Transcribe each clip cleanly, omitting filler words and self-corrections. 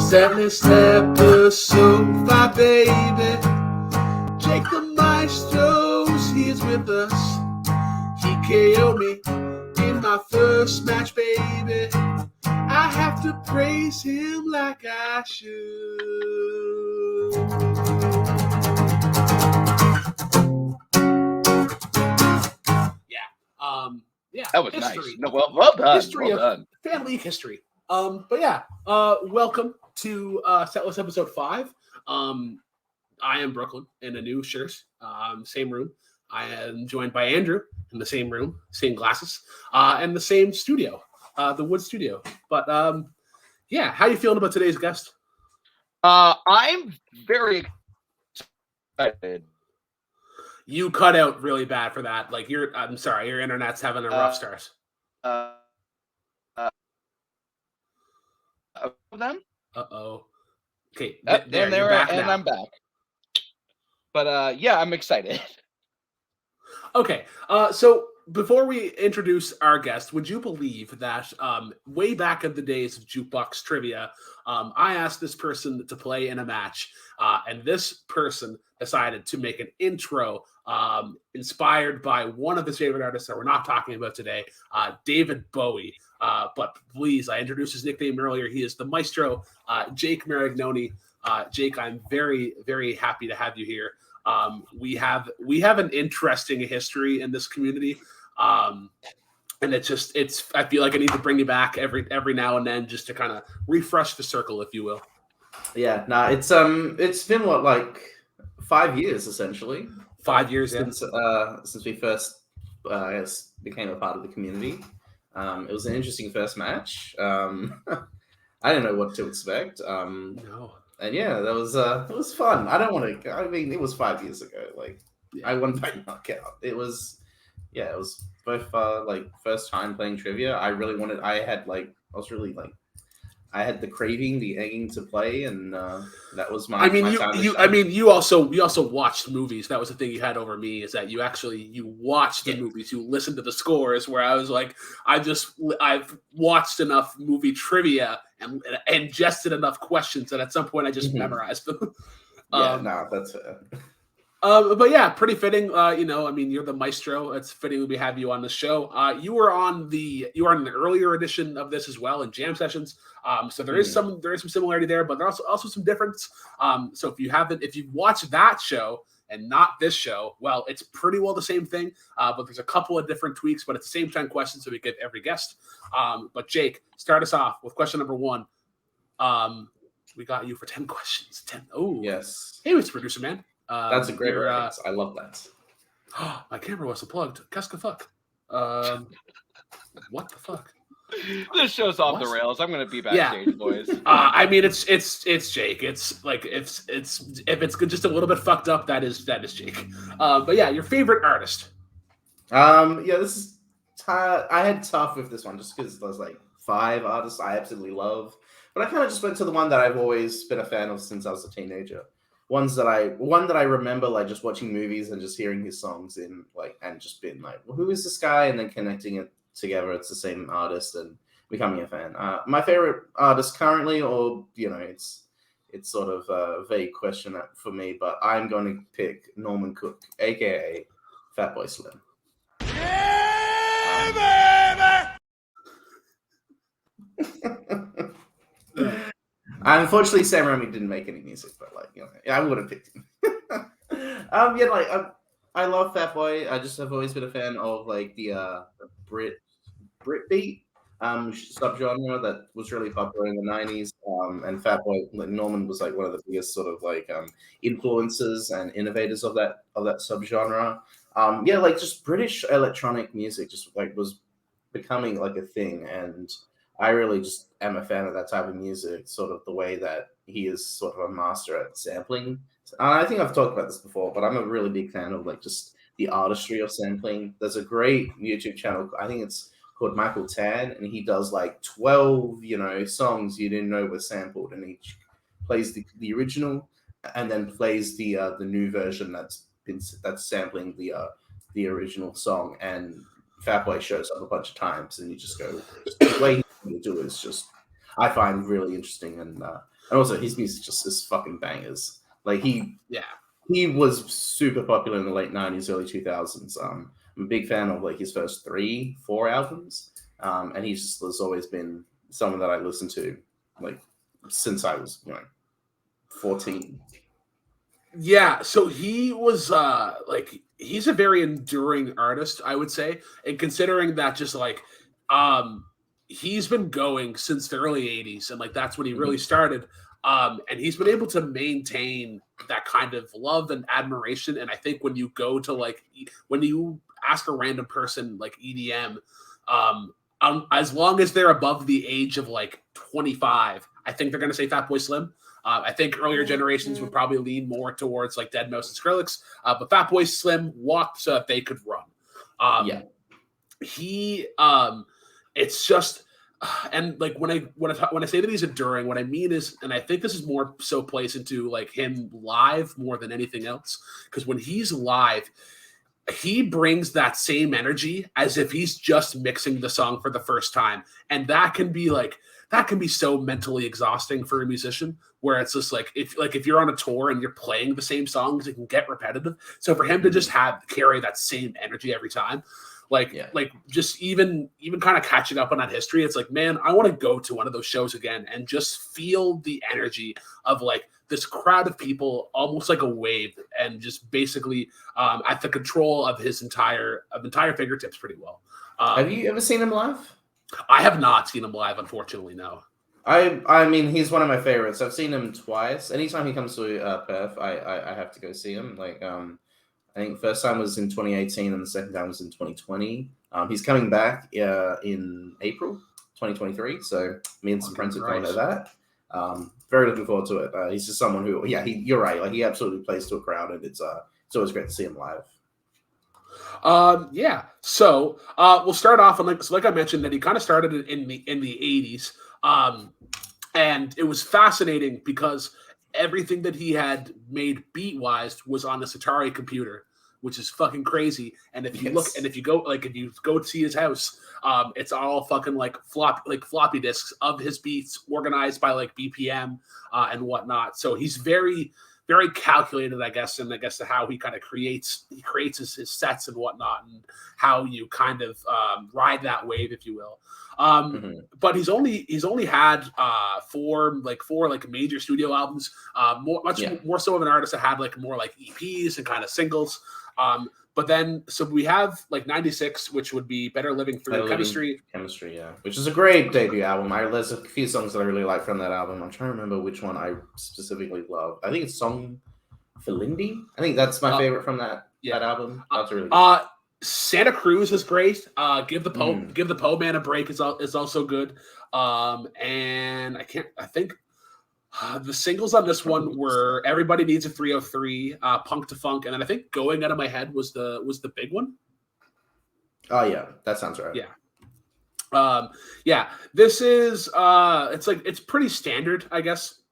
Setlist episode 5, baby. Jake the Maestro's he's with us. He KO'd me in my first match, baby. I have to praise him like I should. Yeah. That was history. nice. No, well done. History well of done. Fan League history. Welcome to Setlist episode 5. I am Brooklyn in a new shirt, same room. I am joined by Andrew in the same room, same glasses, and the same studio, the Wood Studio. But how you feeling about today's guest? I'm very excited. You cut out really bad for that. I'm sorry, your internet's having a rough start. Them? Uh-oh. Okay, there you're back and now. I'm back. But I'm excited. Okay, so before we introduce our guest, would you believe that way back in the days of Jukebox Trivia, I asked this person to play in a match, and this person decided to make an intro inspired by one of his favorite artists that we're not talking about today, David Bowie. But please, I introduced his nickname earlier. He is the Maestro, Jake Maringoni. Jake, I'm very, very happy to have you here. We have an interesting history in this community. And I feel like I need to bring you back every now and then just to kind of refresh the circle, if you will. Yeah, it's been like 5 years essentially. 5 years since we first became a part of the community. It was an interesting first match. I didn't know what to expect. No. And yeah, it was fun. It was 5 years ago. I won by knockout. It was both first time playing trivia. I had the craving, the egging to play, and that was my. You also watched movies. That was the thing you had over me, is that you watched the movies. You listened to the scores. Where I was like, I've watched enough movie trivia and ingested enough questions that at some point I just memorized them. That's it. But yeah, pretty fitting. You're the Maestro. It's fitting we have you on the show. You were on an earlier edition of this as well in jam sessions. So there is some similarity there, but there's also some difference. So if you've watched that show and not this show, well, it's pretty well the same thing. But there's a couple of different tweaks, but it's the same 10 questions that we give every guest. But Jake, start us off with question number 1. We got you for 10 questions. 10. Oh yes. Hey, Mr. Producer Man. That's a great reference. I love that. My camera wasn't plugged. Qu'est-ce que fuck? What the fuck? This show's off the rails. I'm gonna be backstage, boys. It's Jake. It's like if it's just a little bit fucked up, that is Jake. But yeah, your favorite artist. This is. I had tough with this one just because there's 5 artists I absolutely love, but I kind of just went to the one that I've always been a fan of since I was a teenager. One that I remember just watching movies and just hearing his songs and just being like, well, who is this guy? And then connecting it together, it's the same artist and becoming a fan. My favorite artist currently, or it's sort of a vague question for me, but I'm going to pick Norman Cook, aka Fatboy Slim. Yeah, baby! Unfortunately, Sam Raimi didn't make any music, but I would have picked him. I love Fatboy. I just have always been a fan of the Britbeat subgenre that was really popular in the 90s. And Fatboy Norman was one of the biggest sort of influences and innovators of that subgenre. Just British electronic music just was becoming a thing, and I really just am a fan of that type of music, sort of the way that he is sort of a master at sampling. I think I've talked about this before, but I'm a really big fan of just the artistry of sampling. There's a great YouTube channel, I think it's called Michael Tan, and he does 12, songs you didn't know were sampled, and he plays the original and then plays the new version that's sampling the original song. And Fatboy shows up a bunch of times, and you just go, the way he do is just, I find really interesting. And And also, his music just is fucking bangers. Like he Yeah. was super popular in the late 90s, early 2000s. I'm a big fan of like his first 3-4 albums. And he's just has always been someone that I listened to like since I was 14. Yeah, so he was like he's a very enduring artist, I would say. And considering that just like he's been going since the early 80s and like that's when he really started. And he's been able to maintain that kind of love and admiration. And I think when you go to like when you ask a random person like EDM, as long as they're above the age of like 25, I think they're gonna say Fatboy Slim. I think earlier generations would probably lean more towards like Dead Mouse and Skrillex, but Fatboy Slim walked so that they could run. He, it's just, and like when I say that he's enduring, what I mean is, and I think this is more so plays into like him live more than anything else, because when he's live, he brings that same energy as if he's just mixing the song for the first time, and that can be so mentally exhausting for a musician, where it's just like if you're on a tour and you're playing the same songs, it can get repetitive. So for him to just carry that same energy every time, like just even kind of catching up on that history, it's like, man, I want to go to one of those shows again and just feel the energy of like this crowd of people, almost like a wave, and just basically at the control of his entire fingertips pretty well. Have you ever seen him live? I have not seen him live, unfortunately, no. I mean, he's one of my favorites. I've seen him twice. Anytime he comes to Perth, I have to go see him. Like, I think the first time was in 2018 and the second time was in 2020. He's coming back in April 2023. So me and some friends are going to that. Very looking forward to it. He's just someone who, you're right. Like he absolutely plays to a crowd, and it's always great to see him live. So we'll start off on like I mentioned that he kind of started in the 80s. And it was fascinating because everything that he had made beat wise was on this Atari computer, which is fucking crazy. And if you look and if you go see his house, it's all fucking like floppy disks of his beats organized by like BPM and whatnot. So he's very, very calculated, I guess, and I guess how he kind of creates his sets and whatnot, and how you kind of ride that wave, if you will. But he's only had four major studio albums, much more so of an artist that had like more like EPs and kind of singles. But then, so we have like 96, which would be Better Living Through Chemistry. Chemistry, yeah. Which is a great debut album. There's a few songs that I really like from that album. I'm trying to remember which one I specifically love. I think it's Song for Lindy. I think that's my favorite from that album. That's really good. Santa Cruz is great. Give the Poe Man a Break is also good. And I think the singles on this one were Everybody Needs a 303, Punk to Funk, and then I think Going Out of My Head was the big one. Oh yeah, that sounds right. This is it's pretty standard, I guess.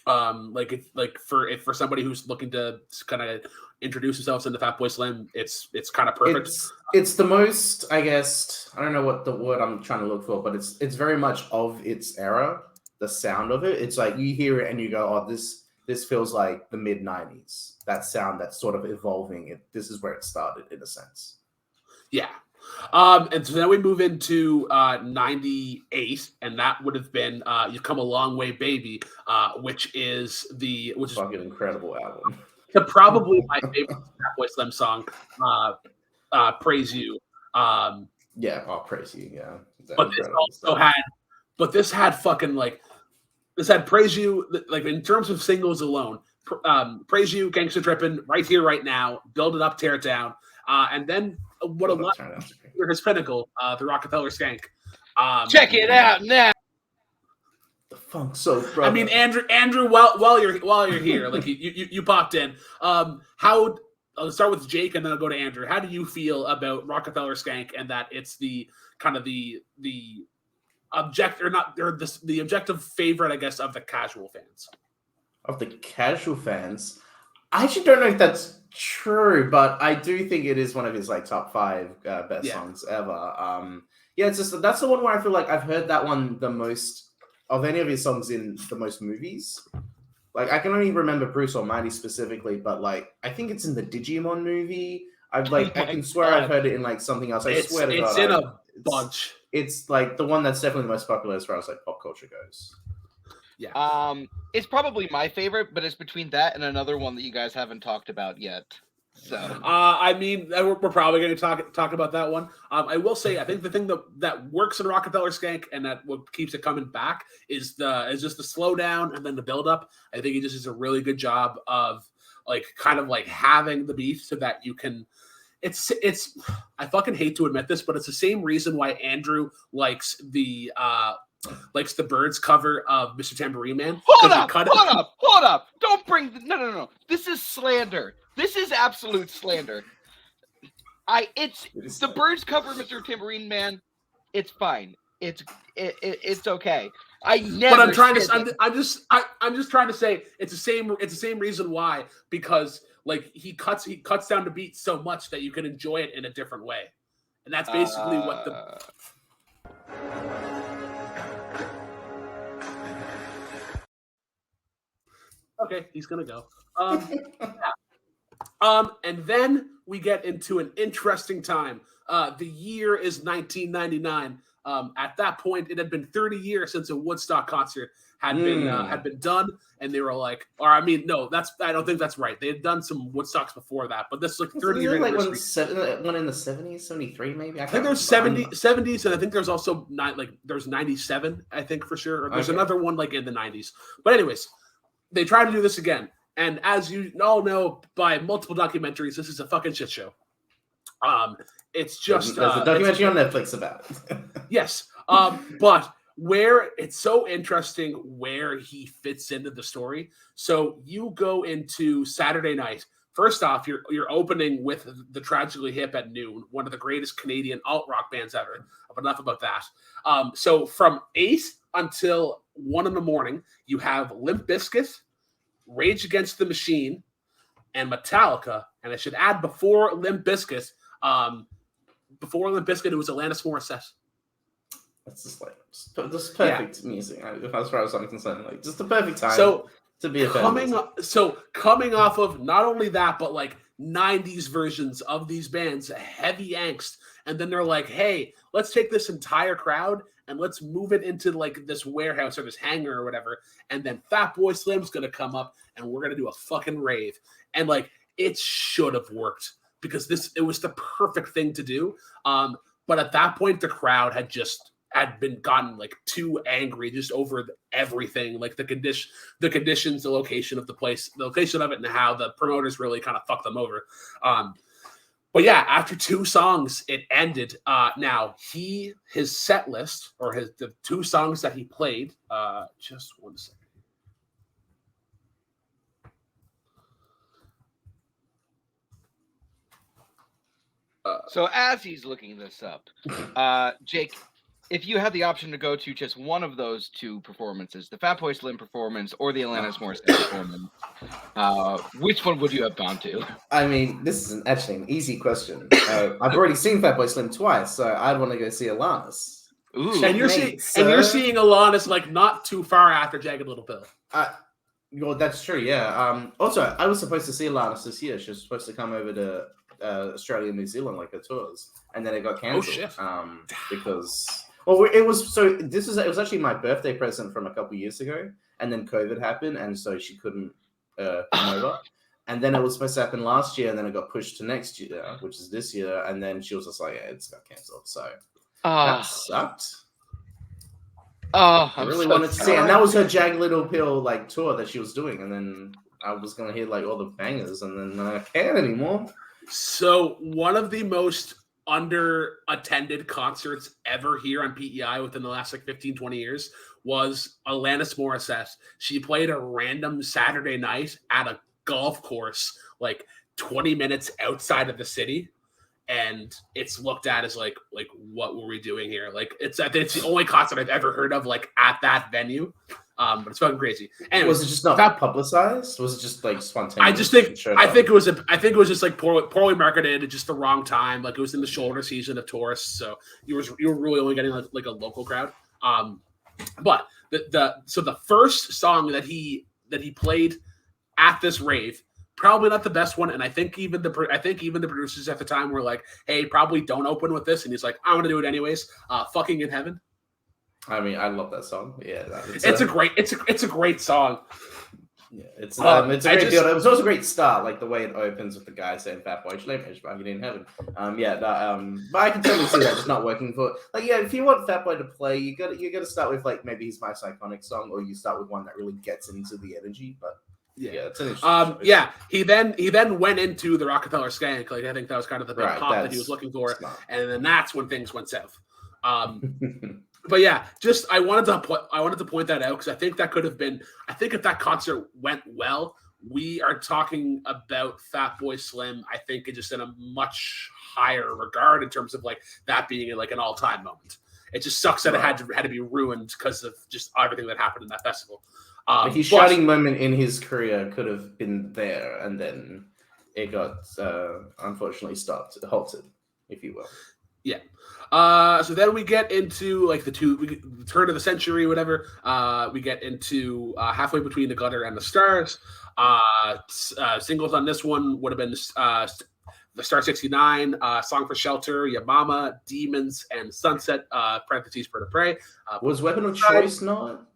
For somebody who's looking to kind of introduce themselves into Fatboy Slim, it's kind of perfect. It's the most, I guess, I don't know what the word I'm trying to look for, but it's very much of its era. The sound of it, it's like you hear it and you go, oh, this feels like the mid 90s. That sound that's sort of evolving. This is where it started in a sense. Yeah. And so then we move into 98, and that would have been You've Come a Long Way, Baby, which is fucking incredible album. Probably my favorite Fatboy Slim song, Praise You. Praise You, yeah. This had Praise You, like in terms of singles alone, Praise You, Gangsta Trippin', Right Here, Right Now, Build It Up, Tear It Down, and then what a lot for his pinnacle, the Rockefeller Skank. Check it out now. The funk, so brother. I mean, Andrew, while you're here, like you popped in. How? I'll start with Jake and then I'll go to Andrew. How do you feel about Rockefeller Skank and that it's the kind of the the objective favorite, I guess, of the casual fans? Of the casual fans, I actually don't know if that's true, but I do think it is one of his like top 5 best songs ever. It's just that's the one where I feel like I've heard that one the most of any of his songs in the most movies. Like I can only remember Bruce Almighty specifically, but like I think it's in the Digimon movie. I can swear I've heard it in like something else. I swear to God, it's in a bunch. It's like the one that's definitely the most popular as far as like pop culture goes. Yeah. It's probably my favorite, but it's between that and another one that you guys haven't talked about yet. So, I mean, we're probably going to talk about that one. I will say, I think the thing that works in Rockefeller Skank and that what keeps it coming back is just the slow down and then the build up. I think he just does a really good job of like kind of like having the beat so that you can. It's. I fucking hate to admit this, but it's the same reason why Andrew likes the Birds cover of Mr. Tambourine Man. Hold up! Don't bring no. This is slander. This is absolute slander. It's the Birds cover of Mr. Tambourine Man. It's fine. It's okay. But I'm trying to. I'm just trying to say it's the same reason why, because like he cuts down the beat so much that you can enjoy it in a different way, and that's basically what the. Okay, he's gonna go. Yeah. And then we get into an interesting time. The year is 1999. At that point, it had been 30 years since a Woodstock concert had been done, and they were like, or I mean, no, I don't think that's right. They had done some Woodstocks before that, but this is like 30 years. Like one in the 70s, 73 maybe. I think there's 70s, and I think there's also there's 97, I think for sure. Or there's another one like in the 90s. But anyways, they tried to do this again. And as you all know by multiple documentaries, this is a fucking shit show. It's just there's a documentary on Netflix about it. Yes, but where it's so interesting where he fits into the story. So you go into Saturday night. First off, you're opening with the Tragically Hip at noon, one of the greatest Canadian alt rock bands ever. But enough about that. So from 8 until 1 in the morning, you have Limp Bizkit, Rage Against the Machine, and Metallica. And I should add before Limp Bizkit, it was Alanis Morissette. That's just perfect music. As far as I'm concerned, like just the perfect time to be a fan. Coming off of not only that, but like 90s versions of these bands, heavy angst, and then they're like, hey, let's take this entire crowd and let's move it into like this warehouse or this hangar or whatever, and then Fatboy Slim's gonna come up and we're gonna do a fucking rave. And like it should have worked because it was the perfect thing to do. But at that point the crowd had been gotten like too angry just over everything, like the conditions, the location of the place, the location of it, and how the promoters really kind of fucked them over. But yeah, after 2 songs, it ended. Now his set list or the 2 songs that he played. Just 1 second. So as he's looking this up, Jake, if you had the option to go to just one of those 2 performances, the Fatboy Slim performance or the Alanis Morissette performance, which one would you have gone to? I mean, this is actually an easy question. I've already seen Fatboy Slim twice, so I'd want to go see Alanis. Ooh, and you're seeing Alanis like not too far after Jagged Little Pill. Well, that's true. Yeah. Also, I was supposed to see Alanis this year. She was supposed to come over to Australia and New Zealand, like her tours, and then it got cancelled. Oh shit! Because. Well, it was actually my birthday present from a couple years ago, and then COVID happened, and so she couldn't come over. And then it was supposed to happen last year, and then it got pushed to next year, which is this year. And then she was just like, "Yeah, it's got cancelled." So that sucked. I really wanted to see, and that was her Jagged Little Pill like tour that she was doing, and then I was gonna hear like all the bangers, and then I can't anymore. So one of the most under-attended concerts ever here on PEI within the last like 15, 20 years was Alanis Morissette. She played a random Saturday night at a golf course like 20 minutes outside of the city, and it's looked at as like what were we doing here? Like it's the only concert I've ever heard of like at that venue. But it's fucking crazy. And was it just not publicized? Was it just like spontaneous? I think it was just like poorly marketed at just the wrong time. Like it was in the shoulder season of tourists, so you were really only getting like a local crowd. But the first song that he played at this rave, probably not the best one, and I think even the producers at the time were like, "Hey, probably don't open with this," and he's like, "I'm gonna do it anyways." "Fucking in Heaven." I mean, I love that song. Yeah, it's a great song. Yeah, it's a great deal. It was also a great start, like the way it opens with the guy saying "Fatboy Slim is fucking in heaven." But I can totally see that just not working for. Like, yeah, if you want Fatboy to play, you got to start with like maybe his most iconic song, or you start with one that really gets into the energy. But yeah, it's an interesting choice. Yeah, he then went into the Rockefeller Skank. Like, I think that was kind of the big pop that he was looking for, and then that's when things went south. But yeah, just I wanted to point that out because I think that could have been. I think if that concert went well, we are talking about Fatboy Slim. I think just in a much higher regard in terms of like that being like an all-time moment. It just sucks that it had to be ruined because of just everything that happened in that festival. His shining moment in his career could have been there, and then it got unfortunately halted, if you will. Yeah. So then we get into like the turn of the century, whatever. We get into Halfway Between the Gutter and the Stars. Singles on this one would have been the Star 69, Song for Shelter, Ya Mama, Demons, and Sunset. Parentheses for the Prey. Was Weapon of Choice not?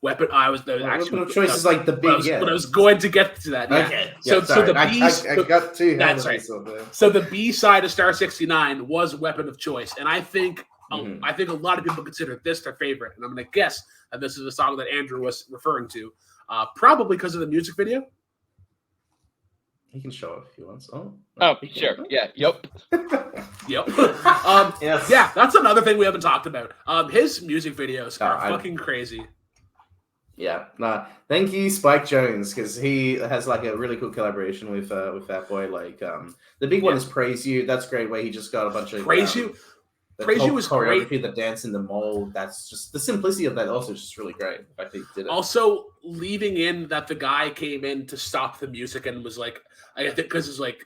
Weapon of Choice is like the big. But I was going to get to that. Yeah. Okay. So the B. I got two. That's right. So the B side of Star 69 was Weapon of Choice, and I think a lot of people consider this their favorite, and I'm going to guess that this is a song that Andrew was referring to, probably because of the music video. He can show it if he wants. Sure. Yeah. Yep. Yep. Yes. Yeah, that's another thing we haven't talked about. His music videos are fucking crazy. Yeah, thank you, Spike Jones, because he has like a really cool collaboration with Fatboy. Like, the big one is Praise You. That's great. Where he just got a bunch of Praise You. Praise You was great. The dance in the mall. That's just the simplicity of that. Also, is just really great. The fact that he did it. Also, leaving in that the guy came in to stop the music and was like, I think because it's like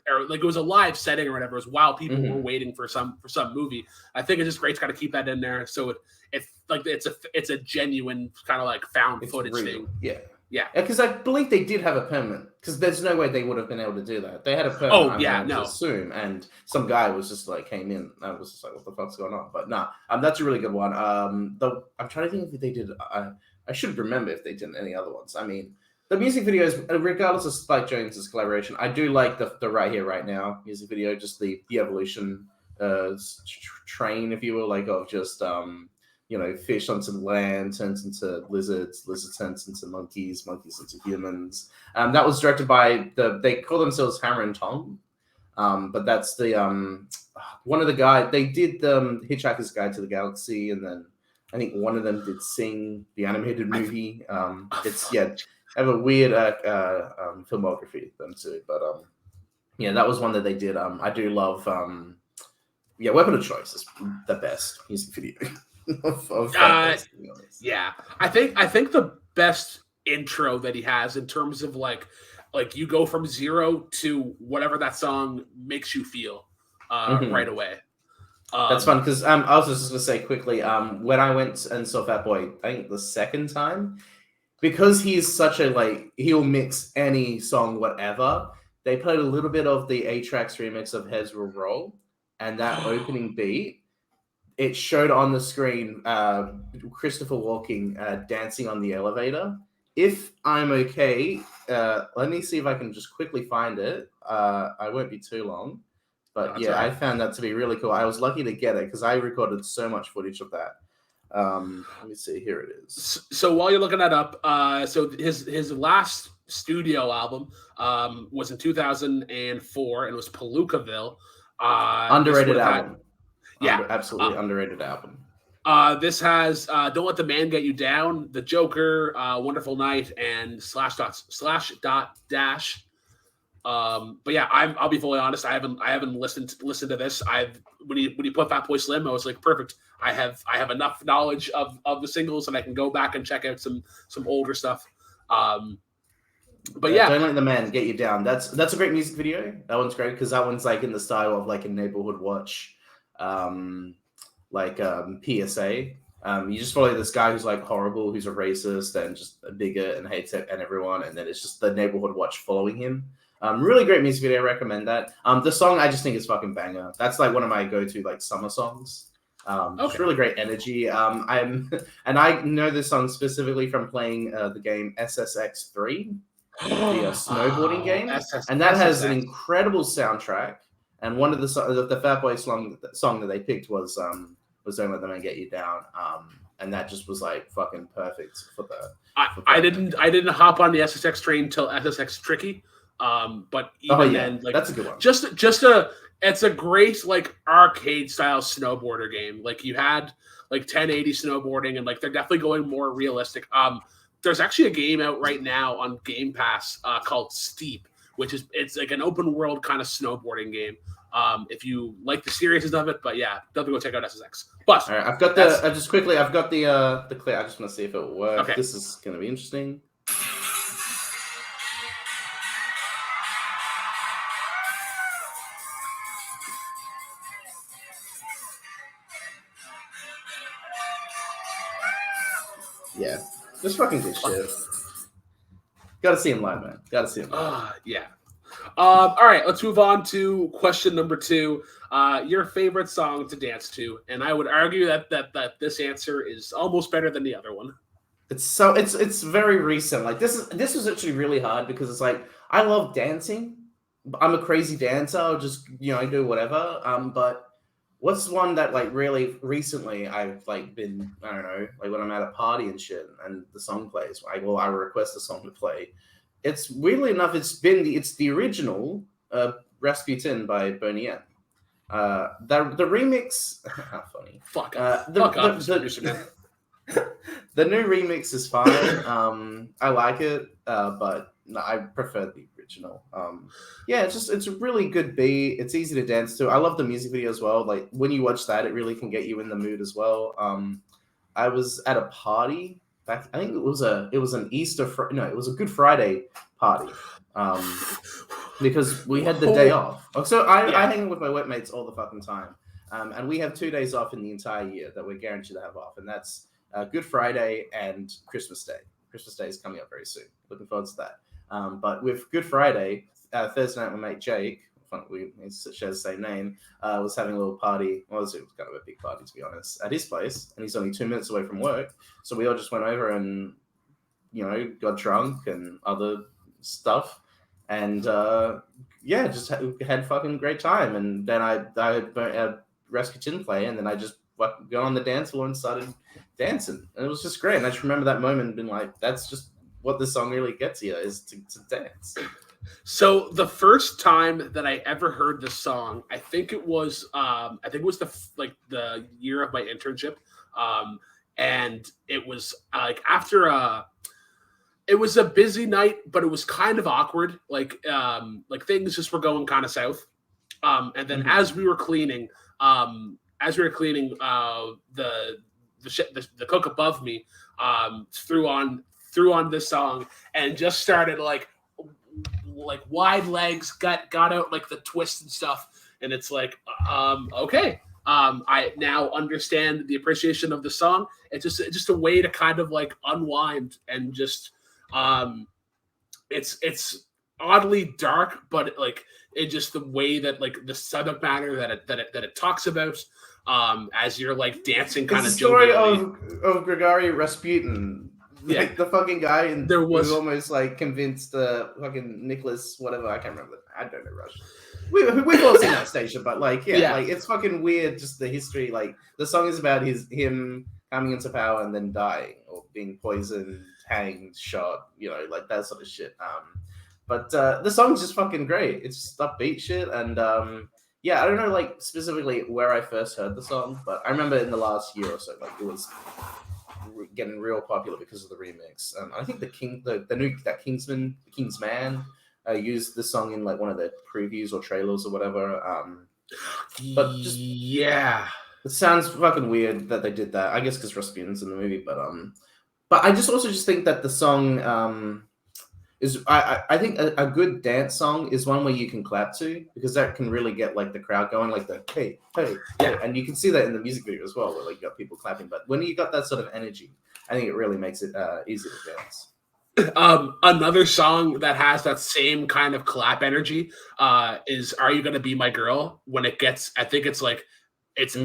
it was a live setting or whatever. It was while people were waiting for some movie. I think it's just great to kind of keep that in there. So it's a genuine kind of like found footage thing. Yeah. Because I believe they did have a permit. Because there's no way they would have been able to do that. They had a permit. To assume, and some guy was just like came in. I was just like, what the fuck's going on? But that's a really good one. I'm trying to think if they did. I should remember if they did any other ones. I mean, the music videos, regardless of Spike Jones's collaboration, I do like the Right Here Right Now music video. Just the evolution train, if you will, like of just fish onto land turns into lizards, lizard turns into monkeys, monkeys into humans. That was directed by they call themselves Hammer and Tong, but that's the one of the guys. They did the Hitchhiker's Guide to the Galaxy, and then I think one of them did Sing, the animated movie. Have a weird filmography them too, but that was one that they did. I do love Weapon of Choice is the best music video. Yeah, I think the best intro that he has in terms of like you go from zero to whatever that song makes you feel right away. That's fun because I was just gonna say quickly, when I went and saw Fatboy, I think the second time, because he's such a he'll mix any song whatever. They played a little bit of the A-Trax remix of Heads Will Roll, and that opening beat. It showed on the screen Christopher Walken dancing on the elevator. If I'm okay, let me see if I can just quickly find it. I won't be too long. But right. I found that to be really cool. I was lucky to get it because I recorded so much footage of that. Let me see. Here it is. So while you're looking that up, so his last studio album was in 2004, and it was Palookaville. Underrated album. Yeah, absolutely underrated album. This has Don't Let the Man Get You Down, The Joker, Wonderful Night, and Slash Dot Dash. But yeah, I'll be fully honest. I haven't listened to this. When you put Fatboy Slim, I was like, perfect. I have enough knowledge of the singles, and I can go back and check out some older stuff. But yeah, Don't Let the Man Get You Down. That's a great music video. That one's great because that one's like in the style of like a neighborhood watch. PSA. You just follow this guy who's like horrible, who's a racist and just a bigot and hates it and everyone, and then it's just the neighborhood watch following him. Really great music video. I recommend that. The song I just think is fucking banger. That's like one of my go-to like summer songs. It's really great energy. And I know this song specifically from playing the game SSX3, the snowboarding game, and that has an incredible soundtrack. And one of the Fatboy song that they picked was "Don't Let the Man Get You Down," and that just was like fucking perfect for the. I didn't hop on the SSX train till SSX Tricky. But even then, like that's a good one. It's a great like arcade style snowboarder game. Like you had like 1080 snowboarding, and like they're definitely going more realistic. There's actually a game out right now on Game Pass called Steep, which it's like an open world kind of snowboarding game. If you like the seriousness of it, but yeah, definitely go check out SSX. But all right, I've got just quickly, I've got the clip. I just want to see if it works. Okay. This is going to be interesting. Yeah, just fucking good shit. Gotta see him live, man. Gotta see him live. Yeah. All right, let's move on to question number 2. Your favorite song to dance to, and I would argue that this answer is almost better than the other one. It's very recent. Like this was actually really hard because it's like I love dancing. I'm a crazy dancer. I'll just do whatever. But what's one that like really recently I've like been, I don't know, like when I'm at a party and shit and the song plays, I request a song to play. It's weirdly enough, it's the original Rasputin by Boney M. The remix, how funny. Fuck off. The new remix is fine. I like it, but I prefer the original. Yeah, it's a really good beat. It's easy to dance to. I love the music video as well. Like when you watch that, it really can get you in the mood as well. I was at a party back. I think it was an it was a Good Friday party. Because we had the day off. So I hang with my workmates all the fucking time. And we have 2 days off in the entire year that we're guaranteed to have off, and that's Good Friday and Christmas Day. Christmas Day is coming up very soon. Looking forward to that. But with Good Friday, Thursday night, my mate Jake, we share the same name, was having a little party. Well, it was kind of a big party, to be honest, at his place, and he's only 2 minutes away from work. So we all just went over and, got drunk and other stuff, and just had fucking great time. And then I had Rasputin play, and then I just got on the dance floor and started dancing, and it was just great. And I just remember that moment and being like, that's just what this song really gets you, is to dance. So the first time that I ever heard this song, I think it was the year of my internship, and it was like after it was a busy night, but it was kind of awkward. Like things just were going kind of south, and then as we were cleaning, the cook above me threw on this song and just started like wide legs, got out like the twist and stuff, and it's like okay, I now understand the appreciation of the song. It's just a way to kind of like unwind and just it's oddly dark, but it just the way that like the subject matter that it talks about as you're like dancing kind of story of Grigori Rasputin. Yeah, like the fucking guy, and there was almost like convinced fucking Nicholas, whatever, I can't remember. I don't know Russian. We've all seen that station, but like it's fucking weird. Just the history. Like the song is about him coming into power and then dying or being poisoned, hanged, shot. Like that sort of shit. But the song's just fucking great. It's just upbeat shit, and I don't know like specifically where I first heard the song, but I remember in the last year or so, like it was getting real popular because of the remix. I think the new Kingsman used the song in like one of the previews or trailers or whatever. But just it sounds fucking weird that they did that. I guess because Rasputin's in the movie, but I just think that the song is I think a good dance song is one where you can clap to, because that can really get like the crowd going, like the hey, Yeah. and you can see that in the music video as well, where like you got people clapping. But when you got that sort of energy, I think it really makes it easy to dance. Another song that has that same kind of clap energy is "Are You Gonna Be My Girl?" When it gets, I think it's like it's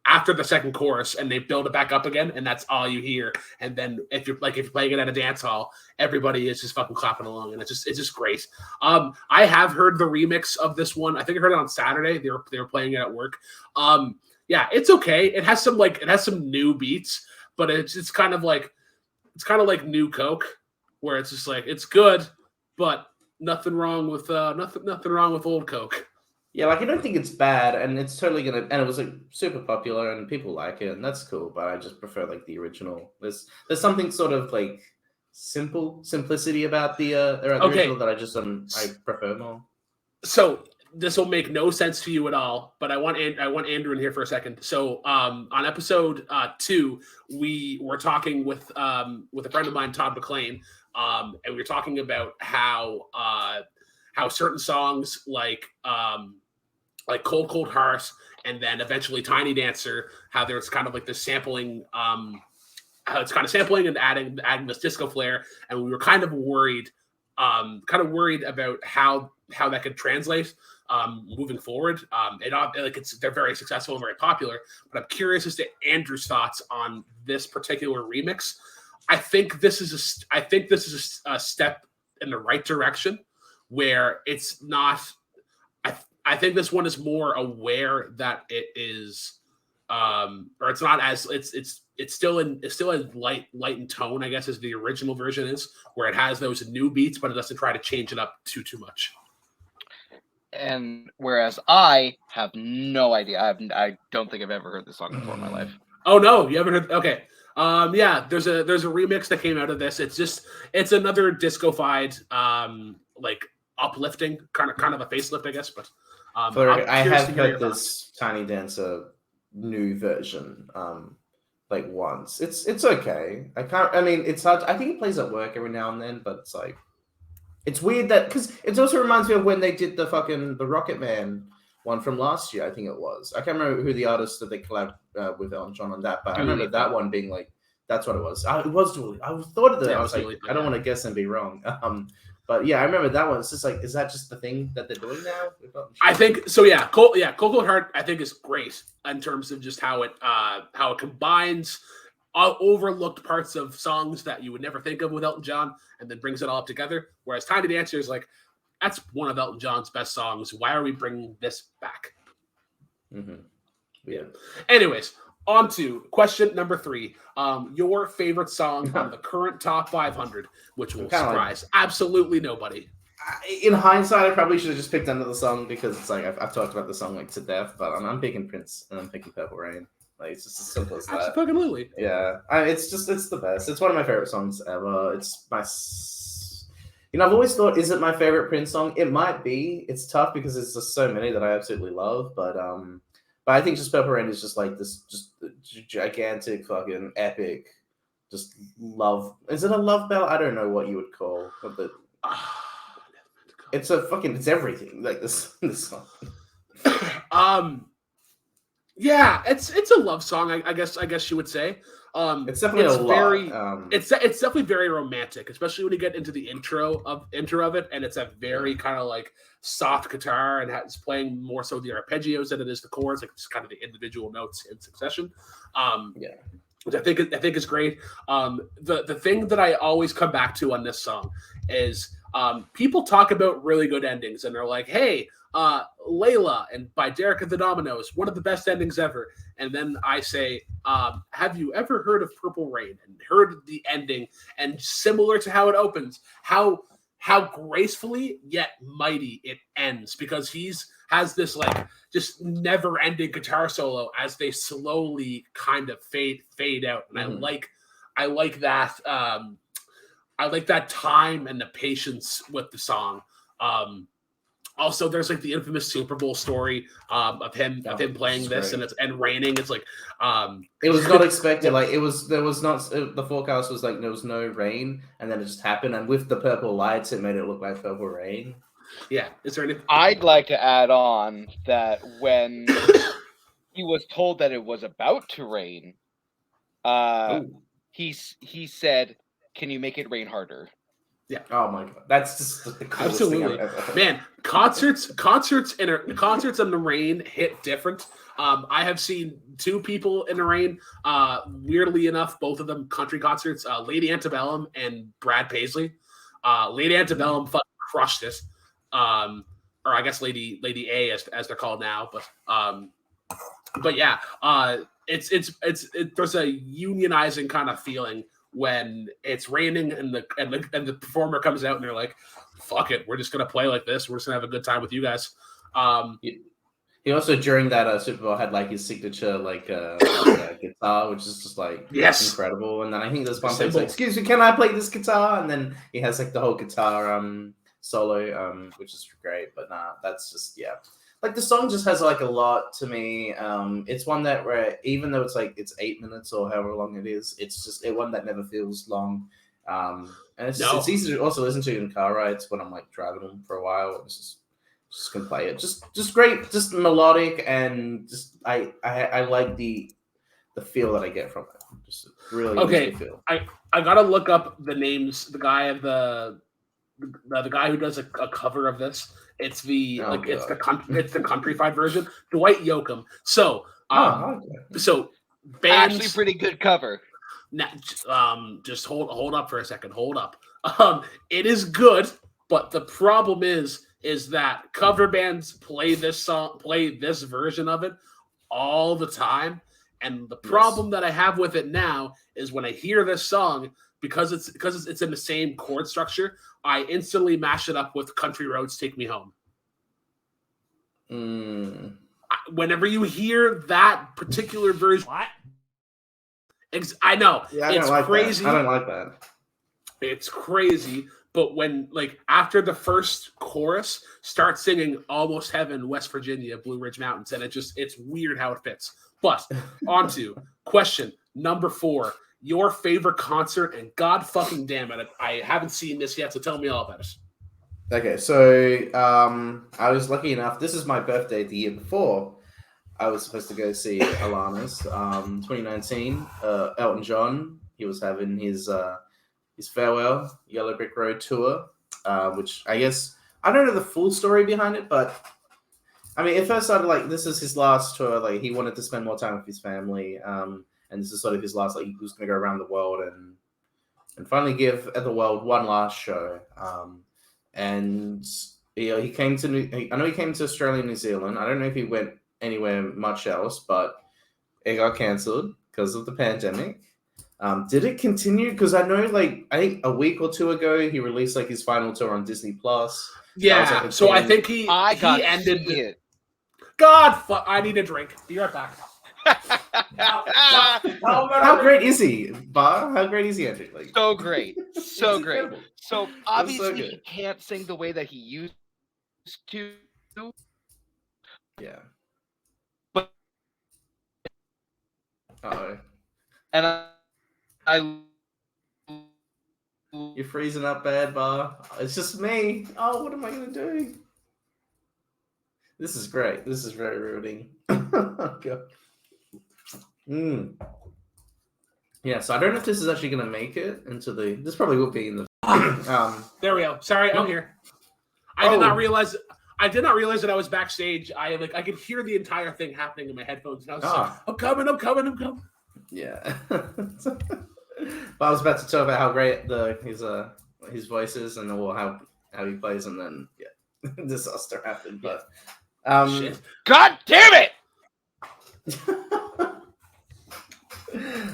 after the second chorus, and they build it back up again, and that's all you hear. And then if you're playing it at a dance hall, everybody is just fucking clapping along, and it's just great. I have heard the remix of this one. I think I heard it on Saturday. They were playing it at work. Yeah, it's okay. It has some new beats, but it's kind of like New Coke, where it's just like it's good, but nothing wrong with old Coke. Yeah, like I don't think it's bad, and it's totally gonna. And it was like super popular, and people like it, and that's cool. But I just prefer like the original. There's something sort of like simplicity about the original that I prefer more. So this will make no sense to you at all, but I want Andrew in here for a second. So on episode 2, we were talking with a friend of mine, Todd McLean, and we were talking about how certain songs like Cold Cold Heart, and then eventually Tiny Dancer, how there's kind of like this sampling, how it's kind of sampling and adding this disco flair, and we were kind of worried about how that could translate moving forward. They're very successful and very popular, but I'm curious as to Andrew's thoughts on this particular remix. I think this is a step in the right direction, where it's not. I think this one is more aware that it is, or it's not as it's still as light in tone, I guess, as the original version is, where it has those new beats, but it doesn't try to change it up too much. And whereas I have no idea, I don't think I've ever heard this song before in my life. Oh no, you haven't heard? Okay, yeah, there's a remix that came out of this. It's another disco-fied, like uplifting kind of a facelift, I guess. But I have heard this Tiny Dancer new version like once. It's okay. I mean, it's hard. I think it plays at work every now and then, but it's like it's weird that, because it also reminds me of when they did the Rocket Man one from last year. I think it was. I can't remember who the artist that they collabed with Elton John on that, but I remember that one being like, that's what it was. It was Julie. I thought of that. I was like, I don't want to guess and be wrong. But yeah, I remember that one. It's just like, is that just the thing that they're doing now? I think so. Yeah, Cold Cold Heart, I think, is great in terms of just how it combines overlooked parts of songs that you would never think of with Elton John, and then brings it all up together. Whereas Tiny Dancer is like, that's one of Elton John's best songs. Why are we bringing this back? Mm-hmm. Yeah. Anyways, on to question number 3. Your favorite song on the current top 500, which will surprise absolutely nobody. In hindsight, I probably should have just picked another song, because it's like I've talked about the song like to death, but I'm picking Prince, and I'm picking Purple Rain. Like, it's just as simple as that. Absolutely. Yeah, it's the best. It's one of my favorite songs ever. It's my, I've always thought, is it my favorite Prince song? It might be. It's tough because there's just so many that I absolutely love, but I think just Purple Rain is just like this, just gigantic fucking epic, just love. Is it a love ballad? I don't know what you would call it. It's everything, like this song. Yeah, it's a love song. I guess you would say. It's definitely it's definitely very romantic, especially when you get into the intro of it, and it's a very kind of like soft guitar, and it's playing more so the arpeggios than it is the chords, like just kind of the individual notes in succession. Which I think is great. The thing that I always come back to on this song is people talk about really good endings, and they're like, hey, Layla and by Derek and the Dominoes, one of the best endings ever. And then I say, have you ever heard of Purple Rain and heard the ending? And similar to how it opens, how gracefully yet mighty it ends, because has this like just never ending guitar solo as they slowly kind of fade out. And I like that. I like that time and the patience with the song. Also, there's like the infamous Super Bowl story of him playing this, great. and raining. It's like it was not expected. Like there was not the forecast was like there was no rain, and then it just happened. And with the purple lights, it made it look like purple rain. Yeah, is there anything? I'd like to add on that when he was told that it was about to rain, he said, "Can you make it rain harder?" Yeah. Oh my god, that's just the coolest thing I've ever heard. Man, concerts in the rain hit different. I have seen 2 people in the rain. Weirdly enough, both of them country concerts. Lady Antebellum and Brad Paisley. Lady Antebellum fucking crushed it. Or I guess Lady A as they're called now. But yeah, there's a unionizing kind of feeling when it's raining and the performer comes out and they're like, "Fuck it, we're just gonna play like this. We're just gonna have a good time with you guys." He also during that Super Bowl had like his signature guitar, which is just like incredible. And then I think there's one place like, "Excuse me, can I play this guitar?" And then he has like the whole guitar solo, which is great. But that's just like the song just has like a lot to me. It's one that where even though it's 8 minutes or however long it is, it's just one that never feels long. And it's easy to also listen to in car rides when I'm like driving them for a while. It's just can play it. Just great, just melodic, and just I like the feel that I get from it. Just really okay. Feel. I gotta look up the names. The guy of the guy who does a cover of this. It's it's the countrified version. Dwight Yoakam. So so bands, actually pretty good cover. Just hold up for a second. Hold up. It is good, but the problem is that cover bands play this version of it all the time. And the problem that I have with it now is when I hear this song, because it's in the same chord structure, I instantly mash it up with Country Roads Take Me Home. Whenever you hear that particular version, I know it's crazy. I don't like that. It's crazy, but when after the first chorus, start singing "Almost Heaven," West Virginia, Blue Ridge Mountains, and it's weird how it fits. But on to question number 4. Your favorite concert, and God fucking damn it, I haven't seen this yet, so tell me all about it. Okay, so I was lucky enough. This is my birthday the year before. I was supposed to go see Alanis. 2019, Elton John. He was having his farewell Yellow Brick Road tour, which I guess I don't know the full story behind it, but I mean, it first started this is his last tour. Like he wanted to spend more time with his family. And this is sort of his last, he was going to go around the world and finally give the world one last show. And he came to, I know he came to Australia and New Zealand. I don't know if he went anywhere much else, but it got cancelled because of the pandemic. Did it continue? Because I know, I think a week or 2 ago, he released his final tour on Disney Plus. Yeah, so I think he ended it. God, fuck! I need a drink. Be right back. How great is he, Bar? How great is he, Andrew? So great, so great. Incredible. So obviously he can't sing the way that he used to. Yeah. But and I you're freezing up bad, Bar. It's just me. Oh, what am I gonna do? This is great. This is very rooting. God. Yeah, so I don't know if this is actually going to make it into the. This probably will be in the. There we go. Sorry, I'm here. I did not realize that I was backstage. I could hear the entire thing happening in my headphones, and I was like, "I'm coming." Yeah. But I was about to talk about how great his voice is and how he plays, and then disaster happened. But shit. God damn it!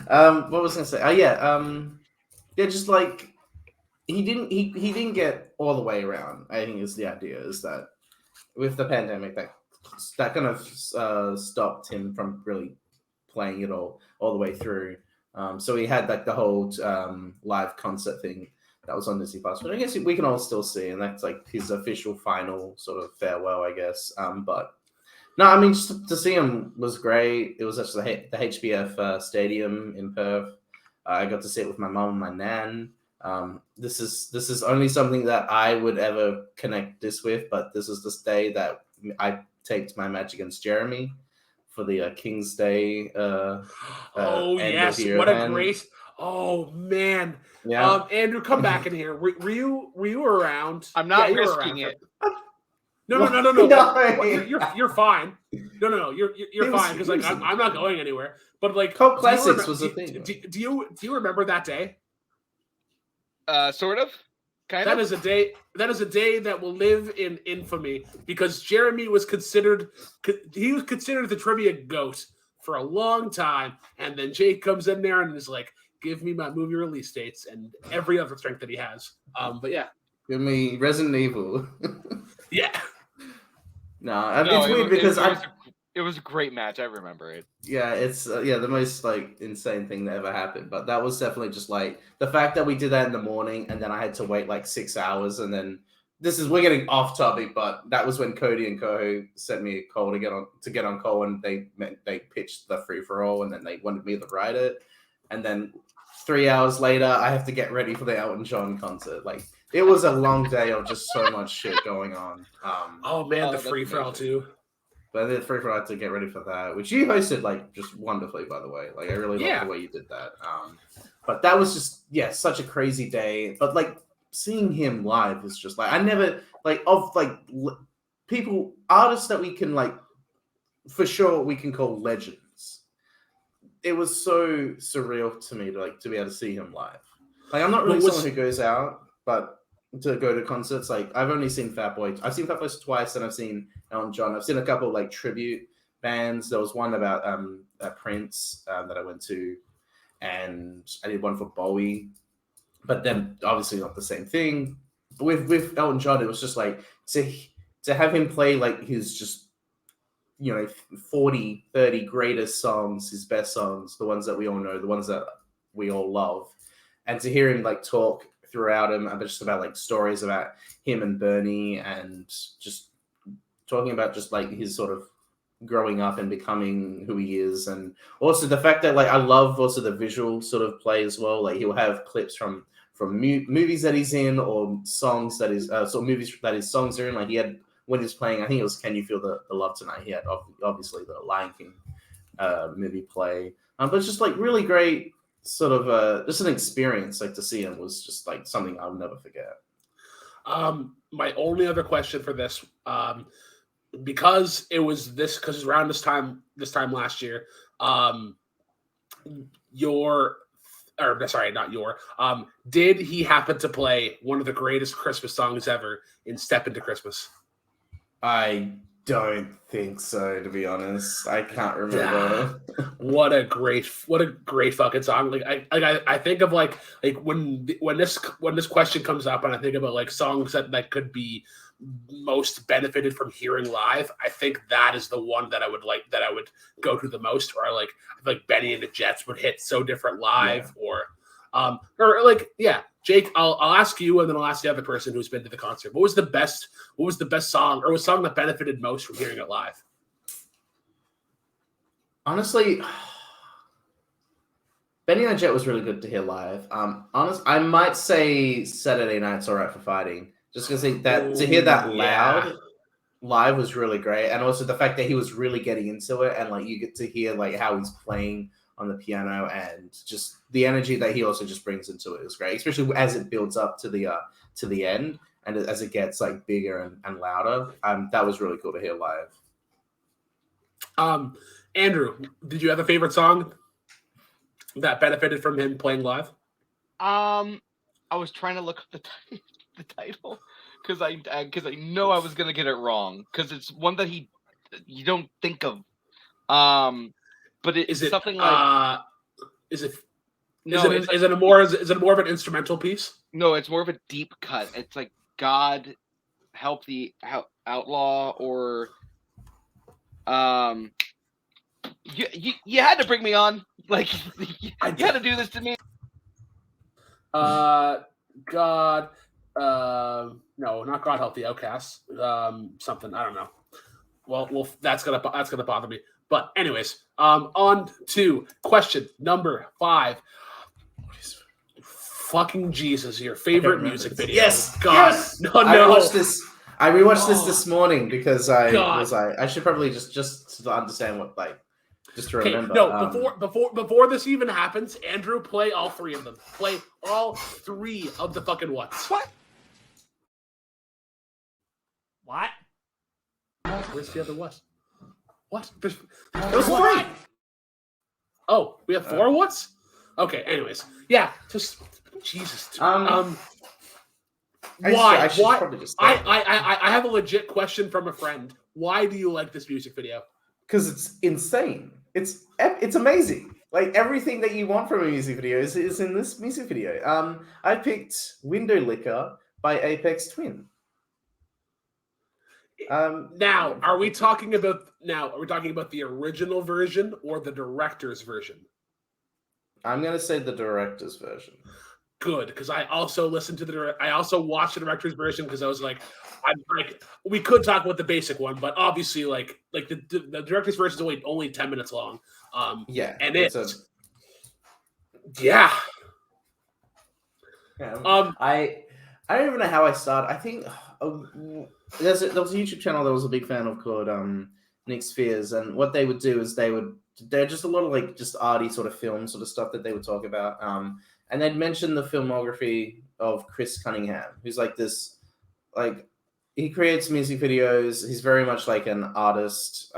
What was I gonna say? Oh yeah, just he didn't get all the way around. I think is the idea is that with the pandemic that kind of stopped him from really playing it all the way through. So he had the whole live concert thing that was on Disney Plus. But I guess we can all still see, and that's like his official final sort of farewell, I guess. But no, I mean, just to see him was great. It was actually the HBF Stadium in Perth. I got to see it with my mom and my nan. This is only something that I would ever connect this with, but this is this day that I taped my match against Jeremy for the King's Day. Oh end yes, of year what a event. great! Oh man, Yeah. Andrew, come back in here. Were you around? I'm not you were risking around. it. No. No. You're fine. No. You're fine because like I'm not going anywhere. But like, Cult Classics was a thing. Do you remember that day? Sort of. Kind That of. is a day. That is a day that will live in infamy because Jeremy was considered. He was considered the trivia goat for a long time, and then Jake comes in there and is like, "Give me my movie release dates and every other strength that he has." But yeah, Give me Resident Evil. yeah. No, it's weird because it was a great match. I remember it. Yeah, it's the most like insane thing that ever happened. But that was definitely just like the fact that we did that in the morning, and then I had to wait like 6 hours, and then we're getting off topic, but that was when Cody and Koho sent me a call to get on call, and they pitched the free for all, and then they wanted me to write it, and then 3 hours later I have to get ready for the Elton John concert. Like it was a long day of just so much shit going on. Oh man, the free for all too. But then free for all to get ready for that, which you hosted like just wonderfully, by the way. Like I really love the way you did that. But that was just such a crazy day. But like seeing him live was just like I never people artists that we can like for sure we can call legends. It was so surreal to me to be able to see him live. Like I'm not really someone who goes out, but to go to concerts, like I've only seen Fatboy. I've seen Fatboy twice, and I've seen Elton John. I've seen a couple like tribute bands. There was one about Prince that I went to, and I did one for Bowie. But then obviously not the same thing. But with Elton John, it was just like to have him play like his just 40, 30 greatest songs, his best songs, the ones that we all know, the ones that we all love, and to hear him like talk throughout him, just about like stories about him and Bernie, and just talking about just like his sort of growing up and becoming who he is, and also the fact that like I love also the visual sort of play as well. Like he'll have clips from movies that he's in, or songs that is sort of movies that his songs are in. Like he had when he was playing, I think it was "Can You Feel the Love Tonight." He had obviously the Lion King movie play, but it's just like really great. Sort of just an experience, like to see him was just like something I'll never forget. My only other question for this, because around this time last year, did he happen to play one of the greatest Christmas songs ever in "Step Into Christmas"? I don't think so, to be honest. I can't remember. What a great fucking song! Like I think of like when this question comes up, and I think about like songs that could be most benefited from hearing live. I think that is the one that I would go to the most. Or I like Benny and the Jets would hit so different live, Jake, I'll ask you, and then I'll ask the other person who's been to the concert. What was the best song, or was a song that benefited most from hearing it live? Honestly, Benny and the Jet was really good to hear live. I might say Saturday Night's All Right for Fighting, just because to hear that loud live was really great, and also the fact that he was really getting into it, and like you get to hear like how he's playing on the piano, and just the energy that he also just brings into it is great, especially as it builds up to the end, and as it gets like bigger and louder. That was really cool to hear live. Andrew, did you have a favorite song that benefited from him playing live? I was trying to look up the title because I know I was gonna get it wrong, because it's one that you don't think of. But is it something like? Is it more of an instrumental piece? No, it's more of a deep cut. It's like God Help the Outlaw, or you had to bring me on. Like you had to do this to me. God, no, not God Help the Outcasts. Something I don't know. Well, that's gonna bother me. But anyways, on to question number 5. Fucking Jesus, your favorite music video? Yes, God, yes. no. I rewatched this Oh, this morning because God. I should probably just to understand what just to Okay, remember. no, before this even happens, Andrew, play all 3 of them. Play all 3 of the fucking what's. What? Where's the other what? What? There's was 3. Oh, we have 4 what's? Okay, anyways. Yeah, just Jesus. Why? I should Why? probably just I have a legit question from a friend. Why do you like this music video? because it's insane. It's amazing. Like everything that you want from a music video is in this music video. I picked Window Licker by Aphex Twin. Now, are we talking about the original version or the director's version? I'm gonna say the director's version. Good, because I also listened to I also watched the director's version because I was like, we could talk about the basic one, but obviously, like the director's version is only 10 minutes long. Yeah, and yeah. Um, I don't even know how I started. I think there was a YouTube channel that I was a big fan of called Nick Spheres, and what they would do is they're just a lot of like just arty sort of film sort of stuff that they would talk about. And they'd mention the filmography of Chris Cunningham, who's like this, like he creates music videos. He's very much like an artist.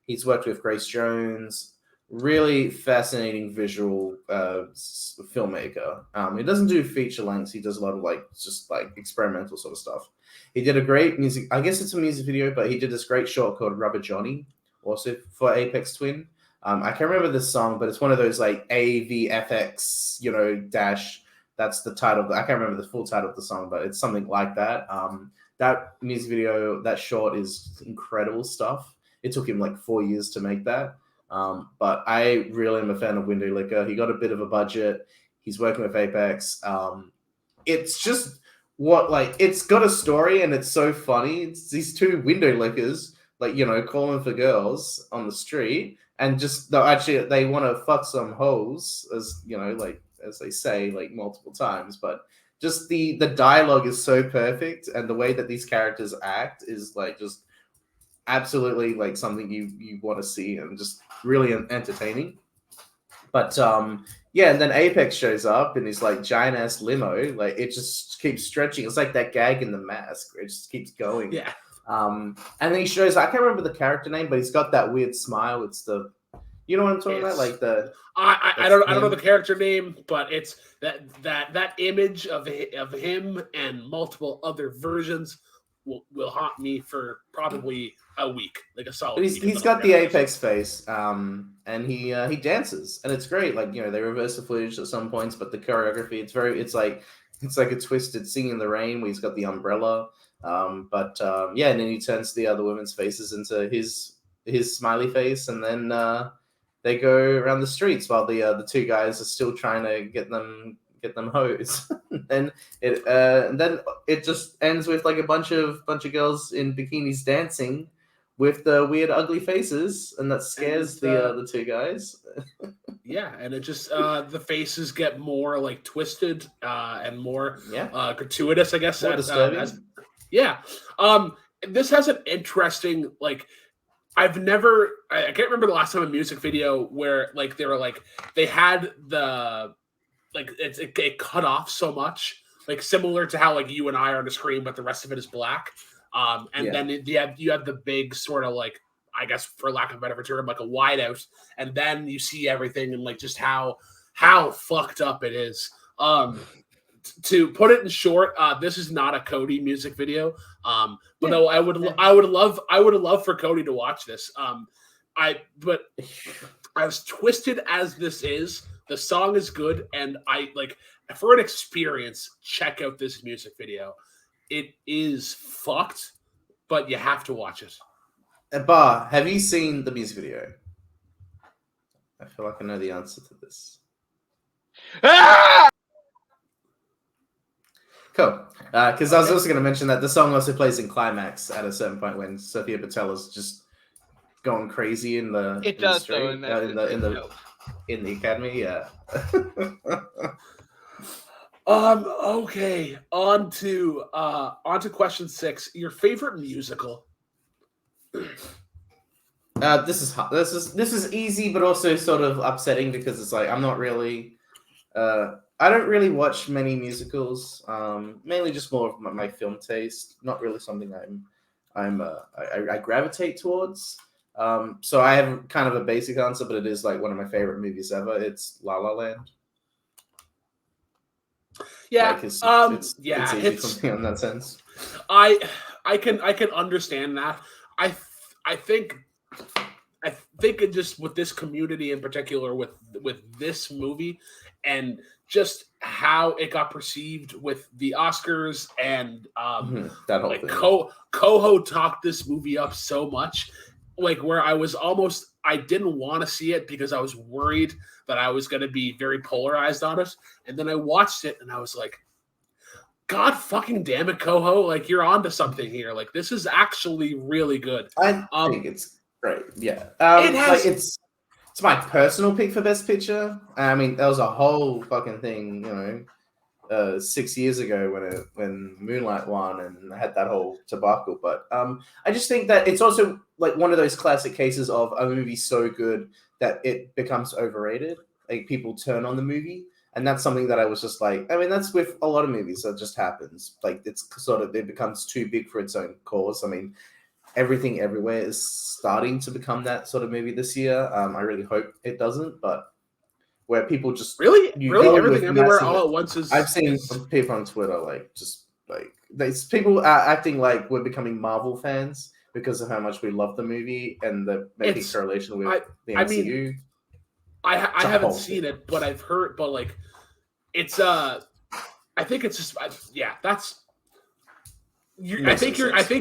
He's worked with Grace Jones. Really fascinating visual filmmaker. He doesn't do feature lengths. He does a lot of just experimental sort of stuff. He did a great music. I guess it's a music video, but he did this great short called Rubber Johnny, also for Aphex Twin. I can't remember this song, but it's one of those like AVFX, dash. That's the title. I can't remember the full title of the song, but it's something like that. That music video, that short, is incredible stuff. It took him like 4 years to make that. But I really am a fan of Window Licker. He got a bit of a budget. He's working with Aphex. It's just it's got a story and it's so funny. It's these 2 window lickers, calling for girls on the street, and just they want to fuck some hoes, as as they say multiple times. But just the dialogue is so perfect, and the way that these characters act is just absolutely something you want to see, and just really entertaining. But yeah, and then Aphex shows up in his giant ass limo. It just keeps stretching. It's like that gag in The Mask where it just keeps going. Yeah. And then he shows, I can't remember the character name, but he's got that weird smile. It's the, you know what I'm talking about? I don't know the character name, but it's that image of him and multiple other versions will haunt me for probably a week, like a solid. He's got the Aphex face, and he dances, and it's great. They reverse the footage at some points, but the choreography, it's like a twisted Singing in the Rain where he's got the umbrella. Yeah, and then he turns the other women's faces into his smiley face, and then they go around the streets while the 2 guys are still trying to get them hose. And then it just ends with a bunch of girls in bikinis dancing with the weird ugly faces, and that scares the 2 guys. Yeah, and it just the faces get more twisted and more gratuitous, I guess. More disturbing. Yeah. This has an interesting I can't remember the last time a music video where they had the it cut off so much, similar to how you and I are on the screen, but the rest of it is black. Then you have the big sort of I guess, for lack of a better term, a wide out, and then you see everything and just how fucked up it is. To put it in short, this is not a Cody music video. But no, I would love for Cody to watch this. But as twisted as this is, the song is good, and for an experience, check out this music video. It is fucked, but you have to watch it. Bar, have you seen the music video? I feel like I know the answer to this. Ah! Cool. Because I was also going to mention that the song also plays in climax at a certain point when Sophia Boutella just going crazy in the It in does the street, though, and in the academy. Yeah. Okay. On to question 6. Your favorite musical? This is easy, but also sort of upsetting because it's like I'm not really. I don't really watch many musicals. Mainly just more of my film taste. Not really something I gravitate towards. So I have kind of a basic answer, but it is like one of my favorite movies ever. It's La La Land. Yeah. Like it's easy for me in that sense. I can understand that. I think it just with this community in particular with this movie and just how it got perceived with the Oscars and that whole like thing. Coho talked this movie up so much, like where I didn't want to see it because I was worried that I was going to be very polarized on it, and then I watched it and I was like, God fucking damn it, Coho! Like you're onto something here. Like this is actually really good. I think it's great. Yeah, it has. Like it's my personal pick for Best Picture. I mean, there was a whole fucking thing, 6 years ago when Moonlight won and had that whole debacle. But I just think that it's also like one of those classic cases of a movie so good that it becomes overrated. Like people turn on the movie. And that's something that I was just like, I mean, that's with a lot of movies that just happens. Like it becomes too big for its own cause. I mean, Everything Everywhere is starting to become that sort of movie this year. I really hope it doesn't, but where people just really go Everything Everywhere all at once is. I've seen people on Twitter there's people acting like we're becoming Marvel fans because of how much we love the movie and the making correlation with the MCU. I haven't seen it, but I've heard. But like, it's I think it's just that's. I think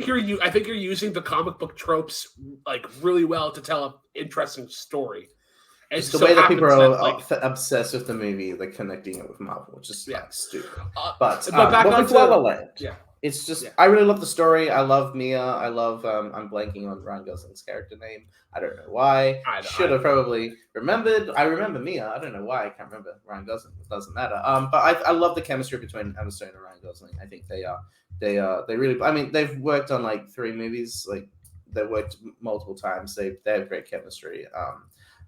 you're using the comic book tropes like really well to tell an interesting story. It's the way that people are obsessed with the movie, like connecting it with Marvel, just like stupid. But back on La La Land. Yeah. It's just I really love the story. I love Mia. I love I'm blanking on Ryan Gosling's character name. I don't know why. Should have probably remembered. I remember Mia. I don't know why I can't remember Ryan Gosling. It doesn't matter. But I love the chemistry between Emma Stone and Ryan Gosling. I think they really. I mean, they've worked on like 3 movies. Like they've worked multiple times. They have great chemistry.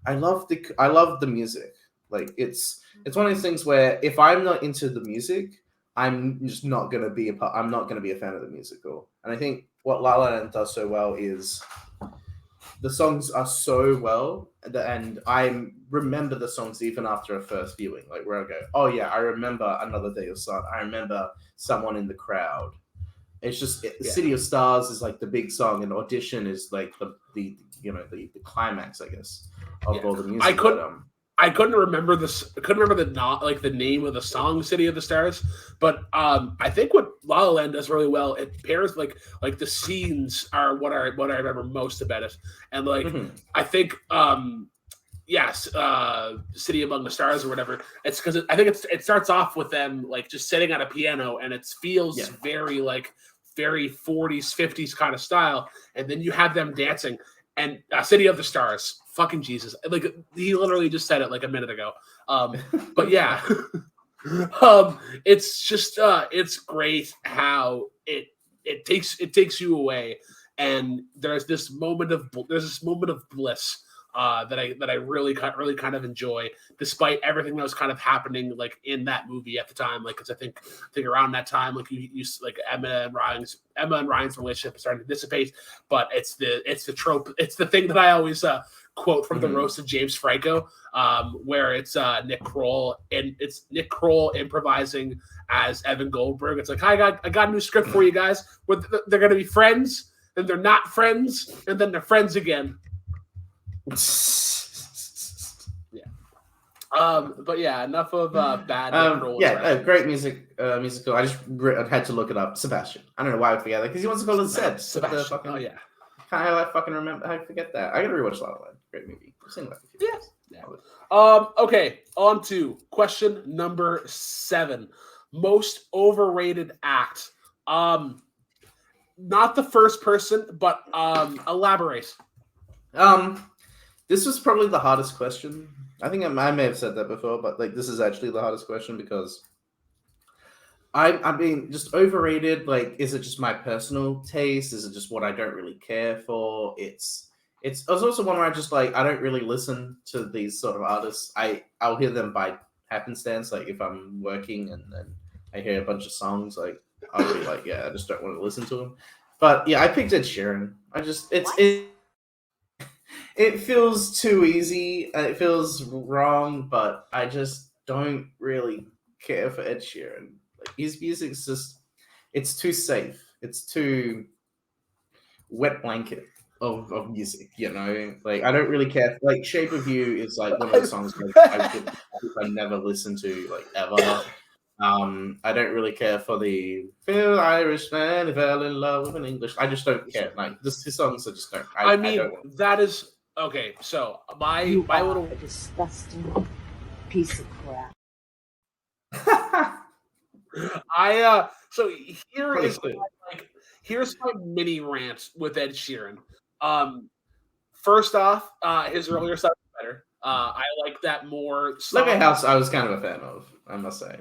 I love the music. Like it's one of those things where if I'm not into the music, I'm just not gonna be I'm not gonna be a fan of the musical. And I think what La La Land does so well is the songs are so well, and I remember the songs even after a first viewing. Like where I go, oh yeah, I remember Another Day of Sun. I remember Someone in the Crowd. It's just City of Stars is like the big song, and Audition is like the climax, I guess, of all the music. I couldn't remember this. I couldn't remember the name of the song "City of the Stars," but I think what La La Land does really well. It pairs like the scenes are what I remember most about it, and I think City Among the Stars or whatever. It's because I think it starts off with them like just sitting at a piano, and it feels very 40s 50s kind of style, and then you have them dancing. And City of the Stars, fucking Jesus! Like he literally just said it like a minute ago. But yeah, it's just it's great how it takes you away, and there's this moment of bliss that I really kind of enjoy, despite everything that was kind of happening like in that movie at the time. Like, because I think around that time, like you like Emma and Ryan's relationship is starting to dissipate. But it's the trope. It's the thing that I always quote from the roast of James Franco, where it's Nick Kroll, and it's Nick Kroll improvising as Evan Goldberg. It's like, I got a new script for you guys. Where they're going to be friends, then they're not friends, and then they're friends again. But yeah, enough of bad Nick Kroll. Great musical. I had to look it up. Sebastian. I don't know why I forget that because he wants to call it Sebastian. Oh yeah. How I fucking remember? How I forget that? I gotta rewatch La La Land. Great movie. I've seen that a few times. Okay, on to question number 7. most overrated act. Not the first person, but elaborate. This was probably the hardest question. I think I may have said that before, but like this is actually the hardest question because I mean, just overrated. Like, is it just my personal taste? Is it just what I don't really care for? It's also one where I just like I don't really listen to these sort of artists. I'll hear them by happenstance. Like if I'm working and then I hear a bunch of songs, like I'll be like, yeah, I just don't want to listen to them. But yeah, I picked Ed Sheeran. It feels too easy. It feels wrong, but I just don't really care for Ed Sheeran. Like his music's just, it's too safe. It's too wet blanket of music. You know, like I don't really care. Like Shape of You is like one of the songs I never listen to like ever. I don't really care for the Phil Irishman fell in love with an English. I just don't care. Like his songs, I just don't. I mean, I don't want. that is okay. So my little a disgusting piece of crap. So here is like here's my mini rant with Ed Sheeran. First off, his earlier stuff is better. I like that more. Look at House. I was kind of a fan of, I must say.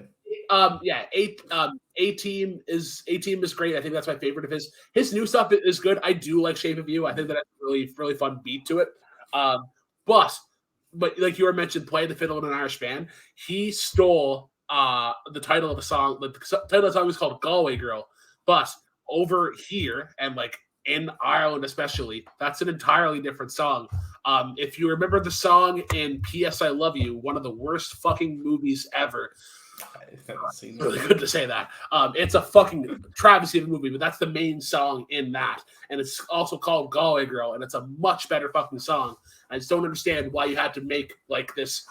Yeah, A Team is great. I think that's my favorite of his. His new stuff is good. I do like Shape of You. I think that has a really fun beat to it. But like you were mentioned, Play the Fiddle in an Irish Band. He stole the title of the song. Like the title of the song is called Galway Girl. But over here and like in Ireland especially, that's an entirely different song. If you remember the song in P.S. I Love You, one of the worst fucking movies ever. It's really good to say that. It's a fucking travesty of a movie, but that's the main song in that. And it's also called Galway Girl, and it's a much better fucking song. I just don't understand why you had to make like this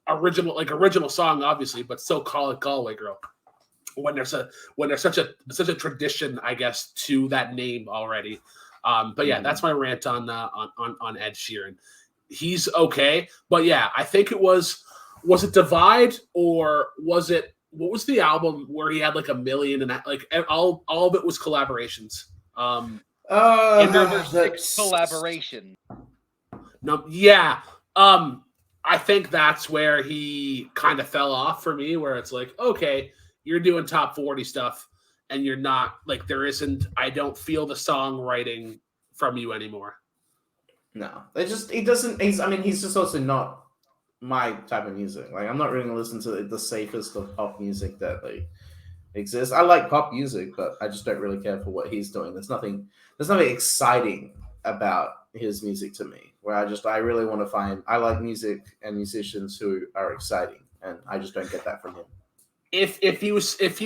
original song, obviously, but still call it Galway Girl. When there's such a tradition, I guess, to that name already. But yeah, that's my rant on Ed Sheeran. He's okay, but yeah, I think it was it Divide or was it what was the album where he had like 1 million and like all of it was collaborations. Collaboration. No, yeah. I think that's where he kind of fell off for me, where it's like, okay, you're doing top 40 stuff and you're not like I don't feel the songwriting from you anymore. No. He's just also not my type of music. Like I'm not really gonna listen to the safest of pop music that like exists. I like pop music, but I just don't really care for what he's doing. There's nothing exciting about his music to me. Where I really want to find I like music and musicians who are exciting, and I just don't get that from him. If he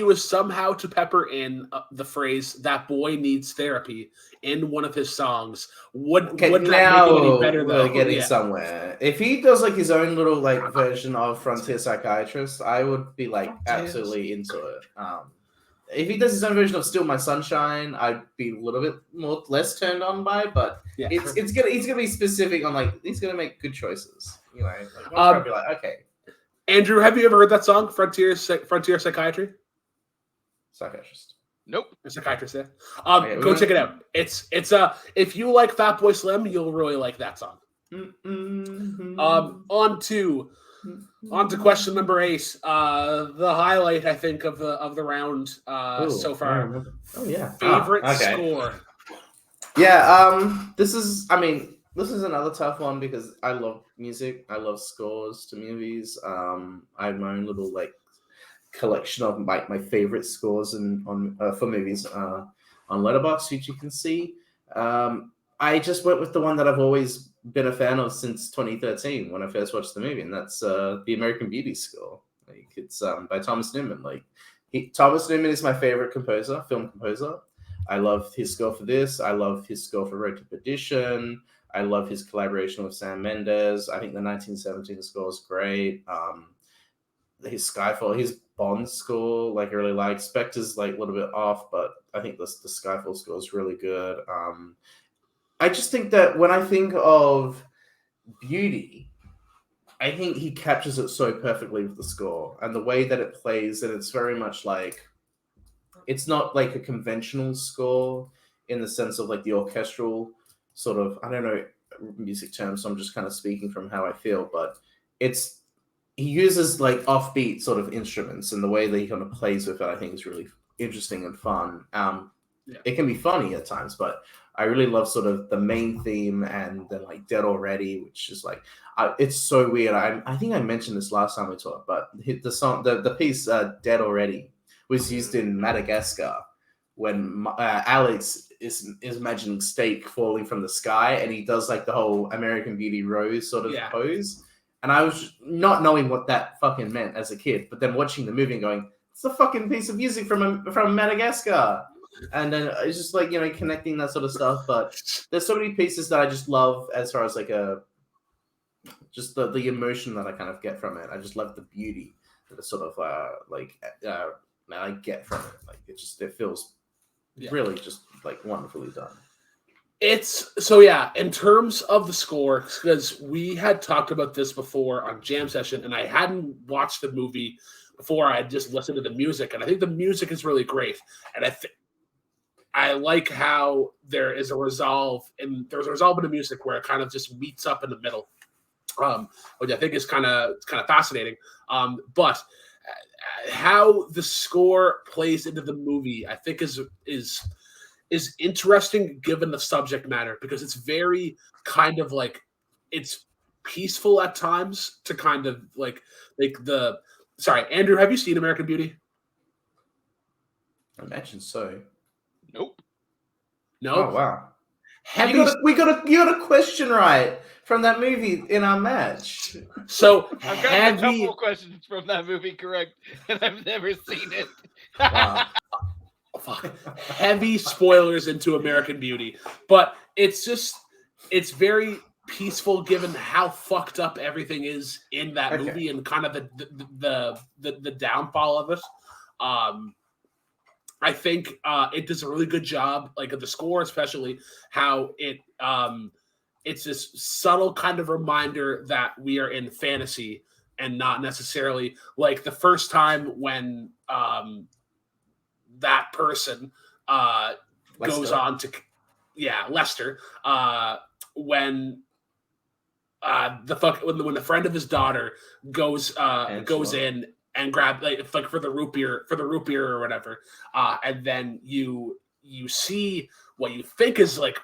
was somehow to pepper in the phrase "that boy needs therapy" in one of his songs, would that make it any better? Though we're getting somewhere. If he does like his own little like version of Frontier Psychiatrist, I would be like absolutely into it. If he does his own version of Still My Sunshine, I'd be a little bit less turned on by. But yeah. He's gonna be specific on like he's gonna make good choices. You know, like, I'd be like okay. Andrew, have you ever heard that song, Frontier Psychiatry? Psychiatrist. Nope. Psychiatrist, yeah. Go check it out. It's if you like Fatboy Slim, you'll really like that song. Mm-hmm. On to question number 8. The highlight, I think, of the round so far. Oh yeah. Favorite score. Yeah. This is another tough one because I love music. I love scores to movies. I have my own little like collection of my favorite scores for movies on Letterboxd, which you can see. I just went with the one that I've always been a fan of since 2013 when I first watched the movie, and that's the American Beauty score. Like it's by Thomas Newman. Thomas Newman is my favorite film composer. I love his score for this. I love his score for Road to Perdition. I love his collaboration with Sam Mendes. I think the 1917 score is great. His Skyfall, his Bond score, like I really like. Spectre's like a little bit off, but I think the Skyfall score is really good. I just think that when I think of beauty, I think he captures it so perfectly with the score and the way that it plays, and it's very much like it's not like a conventional score in the sense of like the orchestral sort of, I don't know music terms, so I'm just kind of speaking from how I feel, but it's he uses like offbeat sort of instruments, and the way that he kind of plays with it, I think is really interesting and fun. It can be funny at times, but I really love sort of the main theme and then like Dead Already, which is like it's so weird. I think I mentioned this last time we talked, but the song, the piece Dead Already was used in Madagascar when Alex is imagining steak falling from the sky, and he does like the whole American Beauty Rose sort of pose. And I was not knowing what that fucking meant as a kid, but then watching the movie and going, it's a fucking piece of music from Madagascar. And then it's just like, you know, connecting that sort of stuff. But there's so many pieces that I just love as far as like just the emotion that I kind of get from it. I just love the beauty that it's sort of that I get from it. Like it feels really just like wonderfully done. It's so in terms of the score, because we had talked about this before on Jam Session, and I hadn't watched the movie before. I had just listened to the music, and I think the music is really great. And I like how there's a resolve in the music where it kind of just meets up in the middle, which I think is kind of fascinating. But how the score plays into the movie, I think is interesting given the subject matter, because it's very kind of like it's peaceful at times to kind of like the. Sorry, Andrew, have you seen American Beauty? I imagine so. Nope. No. Oh wow. You got a question right from that movie in our match. So I've got a couple questions from that movie correct, and I've never seen it. Wow. Heavy spoilers into American Beauty, but it's very peaceful given how fucked up everything is in that movie and kind of the downfall of it. I think it does a really good job, like of the score, especially how it's this subtle kind of reminder that we are in fantasy and not necessarily like the first time when that person goes on to Lester when when the friend of his daughter goes in and grab like for the root beer or whatever, and then you see what you think is like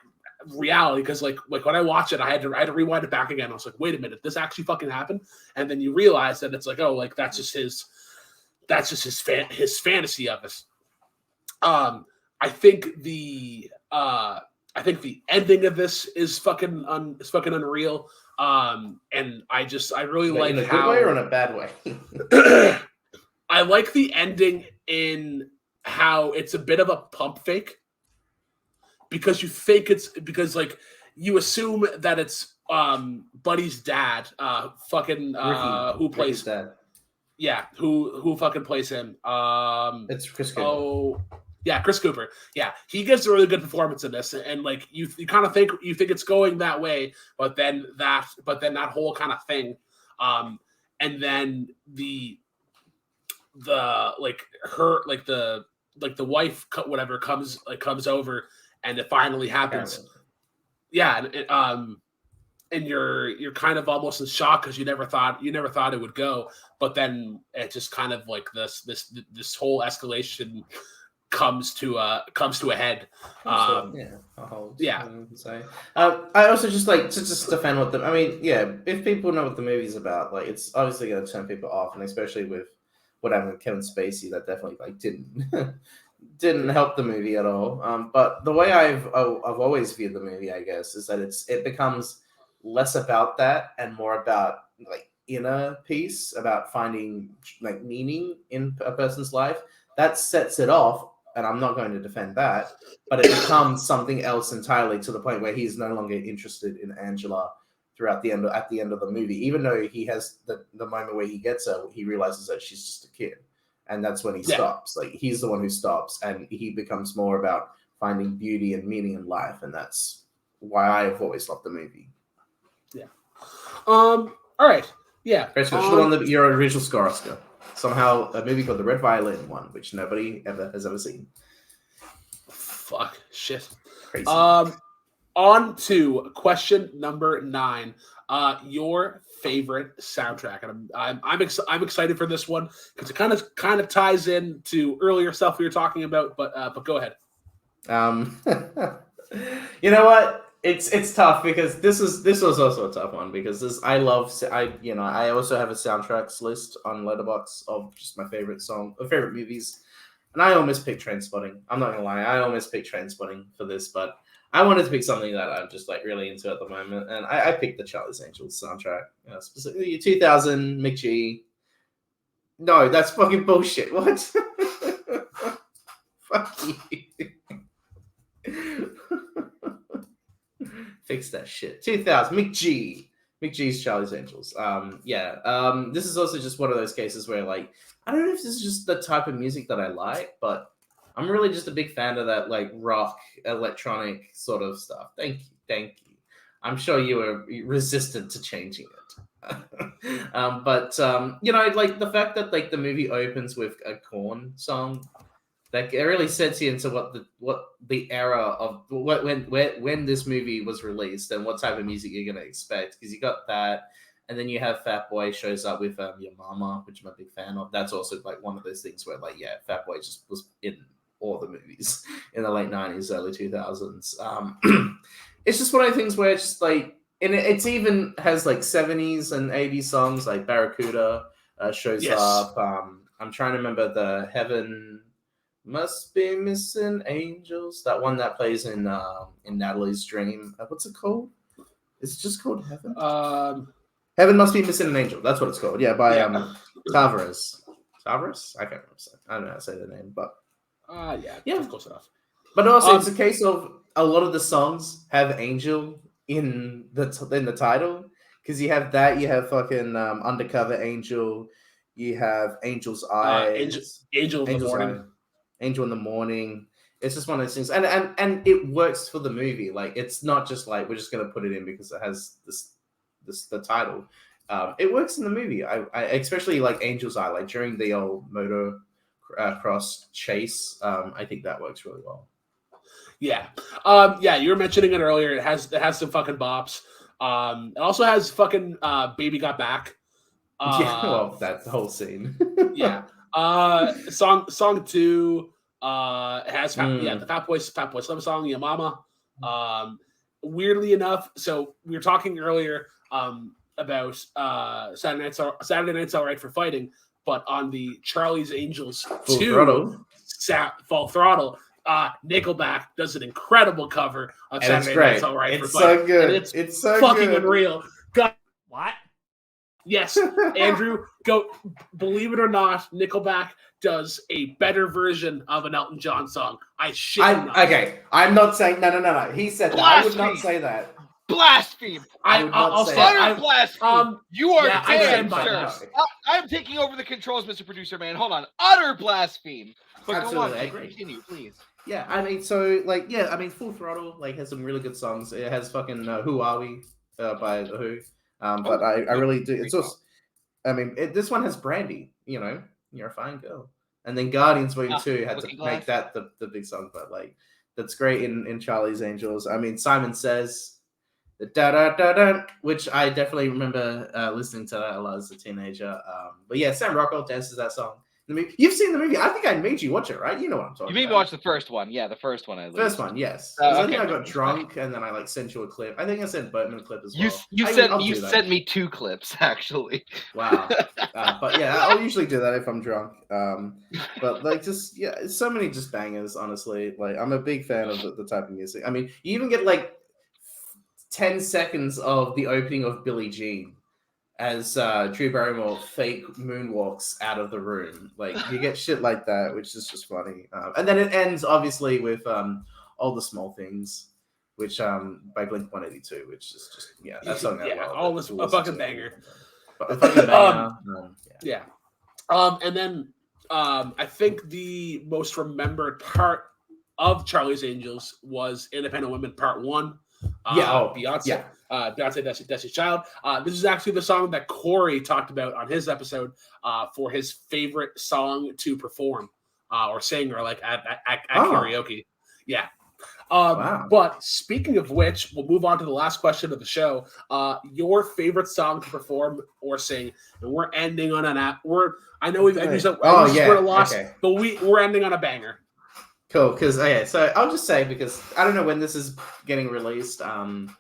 reality, because like when I watch it, I had to rewind it back again. I was like, wait a minute, this actually fucking happened? And then you realize that it's like, oh, like that's just his fantasy of it. I think the ending of this is fucking unreal. And I really like in a how, good way or in a bad way. I like the ending in how it's a bit of a pump fake, because you think like you assume that it's Buddy's dad, who plays dad. Yeah, who fucking plays him? It's Chris Cooper. Oh, yeah, Chris Cooper. Yeah, he gives a really good performance in this, and like you kind of think it's going that way, but then that whole kind of thing, and then the wife whatever comes over, and it finally happens. Yeah, and you're kind of almost in shock because you never thought it would go, but then it just kind of like this whole escalation comes to a head. I also just like to just defend what I mean. Yeah, if people know what the movie's about, like it's obviously going to turn people off, and especially with what happened with Kevin Spacey, that definitely like didn't help the movie at all. But the way I've always viewed the movie, I guess, is that it becomes less about that and more about like inner peace, about finding like meaning in a person's life. That sets it off, and I'm not going to defend that, but it becomes something else entirely, to the point where he's no longer interested in Angela at the end of the movie, even though he has the moment where he gets her, he realizes that she's just a kid, and that's when he stops. Like he's the one who stops, and he becomes more about finding beauty and meaning in life, and that's why I've always loved the movie. Yeah. All right. Yeah. Great score. Should have won your original score Oscar. Somehow, a movie called The Red Violin won, which nobody has ever seen. Fuck. Shit. Crazy. On to question number 9. Your favorite soundtrack, and I'm excited for this one because it kind of ties in to earlier stuff we were talking about. But go ahead. You know what? It's tough because this was also a tough one because I also have a soundtracks list on Letterboxd of just my favorite movies, and I almost picked Trainspotting. I'm not gonna lie, I almost picked Trainspotting for this, but I wanted to pick something that I'm just like really into at the moment, and I picked the Charlie's Angels soundtrack, specifically 2000 McG. No, that's fucking bullshit. What? Fuck you. Fix that shit. 2000 McG's Charlie's Angels. This is also just one of those cases where like I don't know if this is just the type of music that I like, but I'm really just a big fan of that like rock electronic sort of stuff. Thank you. I'm sure you were resistant to changing it. Like the fact that like the movie opens with a Korn song, like it really sets you into what the era of when this movie was released and what type of music you're gonna expect, because you got that, and then you have Fat Boy shows up with Your Mama, which I'm a big fan of. That's also like one of those things where like Fat Boy just was in all the movies in the late 90s, early 2000s. It's just one of the things where it's just like, and it's even has like 70s and 80s songs like Barracuda shows up. I'm trying to remember the Heaven Must Be Missing Angels, that one that plays in Natalie's Dream. What's it called? Is it just called Heaven? Heaven Must Be Missing an Angel. That's what it's called. Yeah, by Tavares. Tavares? I can't remember. I don't know how to say the name, but yeah, close enough. But also, it's a case of a lot of the songs have "angel" in the title, because you have that, you have fucking Undercover Angel, you have Angel's Eyes, Angel in the Morning. Angel in the Morning. It's just one of those things, and it works for the movie. Like, it's not just like we're just gonna put it in because it has the title. It works in the movie. I especially like Angel's Eye, like during the old motor cross chase. I think that works really well. Yeah. You were mentioning it earlier. It has some fucking bops. It also has fucking Baby Got Back. That whole scene. Song 2 has the Fat Boy Slim song, Your Mama. Weirdly enough, so we were talking earlier about Saturday Night's All Right for Fighting, but on the Charlie's Angels Full 2 Throttle. Full Throttle, Nickelback does an incredible cover of And Saturday Night's All Right for It's Fighting. so good. And it's so fucking good. unreal. God, What? yes, Andrew, go. Believe it or not, Nickelback does a better version of an Elton John song. I shit you not. Okay, I'm not saying no. He said that. I would not Blasphemy. say that. Blaspheme! I'll say say that. Utter blaspheme! You are I dead, stand by sir. that. I'm taking over the controls, Mr. Producer Man. Hold on. Utter blaspheme. But Absolutely, go I on, agree. continue, please. Yeah, I mean, Full Throttle like has some really good songs. It has fucking Who Are We by The Who. But I really do. It's also, I mean, this one has Brandy. You know, You're a Fine Girl, and then Guardians Volume 2 had to Looking make Glass. that the big song. But like, that's great in Charlie's Angels. I mean, Simon Says the da da da da, which I definitely remember listening to that a lot as a teenager. But yeah, Sam Rockwell dances that song. You've seen the movie. I think I made you watch it, right? You know what I'm talking about. You made me watch the first one. Yeah, the first one. First one, yes. I think I got okay. drunk and then I like sent you a clip. I think I sent Boatman a clip as You well. you sent me 2 clips actually. Wow. But yeah, I'll usually do that if I'm drunk. But like so many just bangers. Honestly, like I'm a big fan of the type of music. I mean, you even get like 10 seconds of the opening of Billie Jean as Drew Barrymore fake moonwalks out of the room. Like, you get shit like that, which is just funny. And then it ends, obviously, with All the Small Things, which by Blink-182, which is just, that song I love. All this a fucking banger. A fucking banger. And then I think the most remembered part of Charlie's Angels was Independent Women Part 1. Beyonce. Yeah. Beyonce, Destiny's Child. This is actually the song that Corey talked about on his episode for his favorite song to perform or sing or like at karaoke. Yeah. Wow. But speaking of which, we'll move on to the last question of the show. Your favorite song to perform or sing, and we're ending on an app. I know we've used that word a lot, but we're ending on a banger. Cool, because so I'll just say, because I don't know when this is getting released. I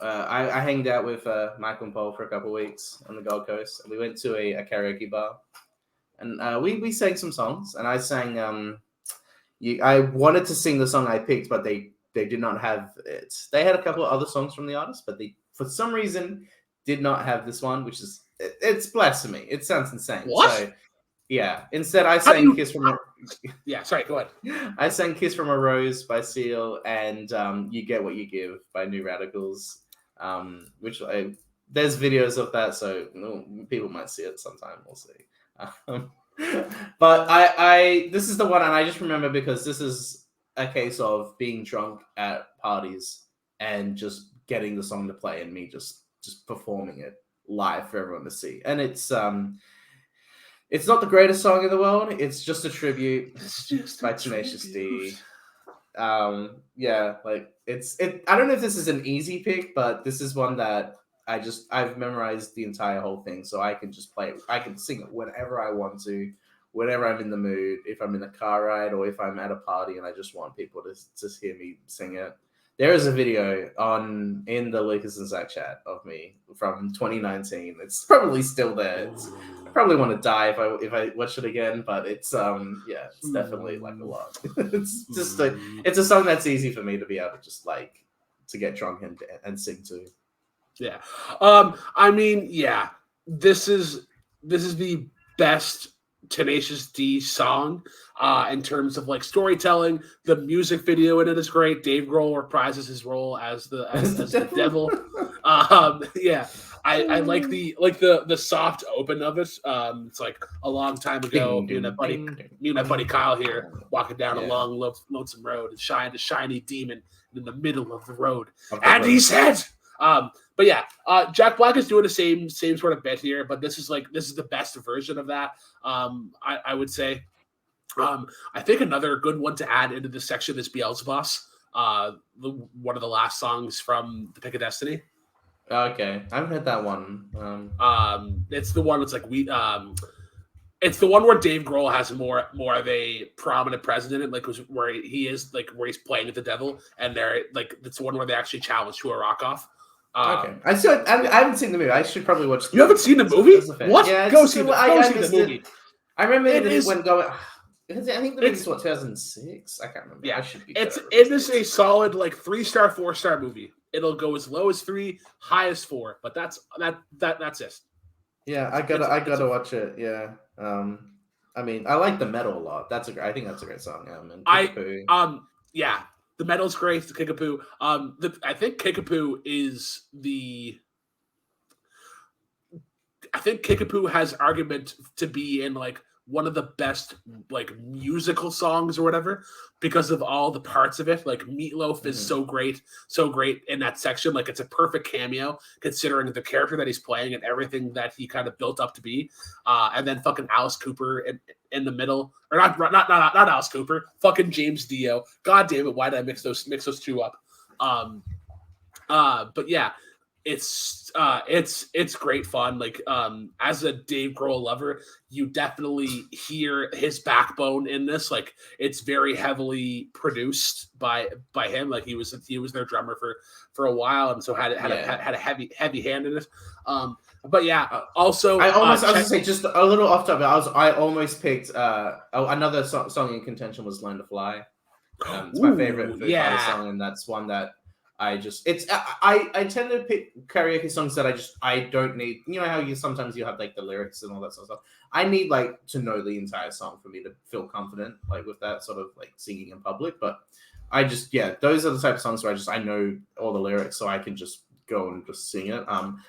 hanged out with Michael and Paul for a couple of weeks on the Gold Coast, and we went to a karaoke bar, and we sang some songs, and I sang. I wanted to sing the song I picked, but they did not have it. They had a couple of other songs from the artist, but they for some reason did not have this one, which is it's blasphemy. It sounds insane. What? So, yeah. Instead, I sang "Kiss from a." Yeah, sorry. Go ahead. I sang "Kiss from a Rose" by Seal and "You Get What You Give" by New Radicals. There's videos of that, so people might see it sometime. We'll see. But I this is the one, and I just remember because this is a case of being drunk at parties and just getting the song to play and me just performing it live for everyone to see. And it's not the greatest song in the world. It's just a tribute by Tenacious D. Yeah, like I don't know if this is an easy pick, but this is one that I've memorized the entire whole thing, so I can just play it. I can sing it whenever I want to, whenever I'm in the mood, if I'm in a car ride or if I'm at a party and I just want people to just hear me sing it. There is a video in the Lucas and Zach chat of me from 2019. It's probably still there. I probably want to die if I watch it again, but it's it's definitely like a lot. It's just it's a song that's easy for me to be able to just like to get drunk and sing to. Yeah. I mean, yeah. This is the best Tenacious D song in terms of like storytelling. The music video in it is great. Dave Grohl reprises his role as the devil. Yeah. I like the soft open of it. It's like a long time ago. Me and my buddy Kyle here walking down a long lonesome road and a shiny demon in the middle of the road. And he said, but yeah, Jack Black is doing the same sort of bit here, but this is the best version of that. I would say. I think another good one to add into this section is Beelzebub, one of the last songs from The Pick of Destiny. Okay, I haven't heard that one. It's the one that's like it's the one where Dave Grohl has more of a prominent presence in it, like where he's playing with the devil, and they're like it's the one where they actually challenge to a rock off. Okay, I haven't seen the movie. I should probably watch. You haven't seen the movie? What? Yeah, go see the movie. I remember when going. I think the movie's 2006. I can't remember. Yeah, I should be. It is a solid like 3-star, 4-star movie. It'll go as low as 3, high as 4, but that's it. Yeah, I gotta watch it. Yeah. I mean, I like the metal a lot. I think that's a great song. Yeah, the metal's great. The Kickapoo. I think Kickapoo is I think Kickapoo has argument to be in like one of the best like musical songs or whatever because of all the parts of it. Like Meatloaf is so great in that section. Like it's a perfect cameo considering the character that he's playing and everything that he kind of built up to be. And then fucking Alice Cooper in the middle, or not Alice Cooper, fucking James Dio. God damn it, why did I mix those two up? But yeah. It's great fun. Like as a Dave Grohl lover, you definitely hear his backbone in this. Like it's very heavily produced by him. Like he was their drummer for a while, and so had a heavy hand in it. But yeah, also I was gonna say just a little off topic. I almost picked another song in contention was "Learn to Fly." It's my favorite song, and that's one that. I tend to pick karaoke songs that I don't need. You know how sometimes you have like the lyrics and all that sort of stuff. I need like to know the entire song for me to feel confident like with that sort of like singing in public. But those are the type of songs where I know all the lyrics, so I can just go and just sing it.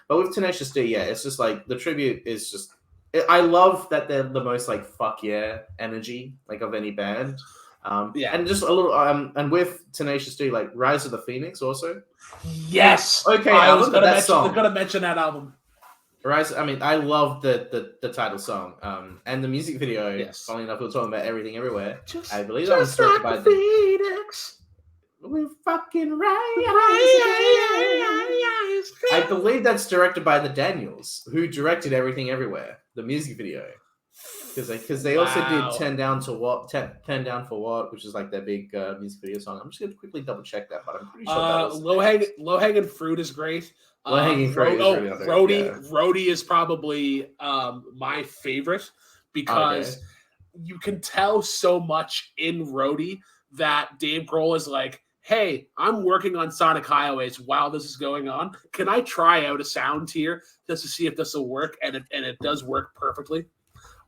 But with Tenacious D, it's just like the tribute is just. I love that they're the most like fuck yeah energy like of any band. And just a little and with Tenacious D, like Rise of the Phoenix also. Yes. Okay, I was album, gonna mention that album. Rise. I mean, I love the title song. And the music video. Yes. Funny enough, we were talking about Everything Everywhere. I believe that was just directed like by the Phoenix. We're fucking right. I believe that's directed by the Daniels, who directed Everything Everywhere, the music video. Because they also did 10 Down for What, which is like their big music video song. I'm just going to quickly double check that, but I'm pretty sure that was... Low Hanging Fruit is great. Low Hanging Fruit is really underrated. Roadie is probably my favorite because you can tell so much in Roadie that Dave Grohl is like, hey, I'm working on Sonic Highways while this is going on. Can I try out a sound here just to see if this will work? And it does work perfectly.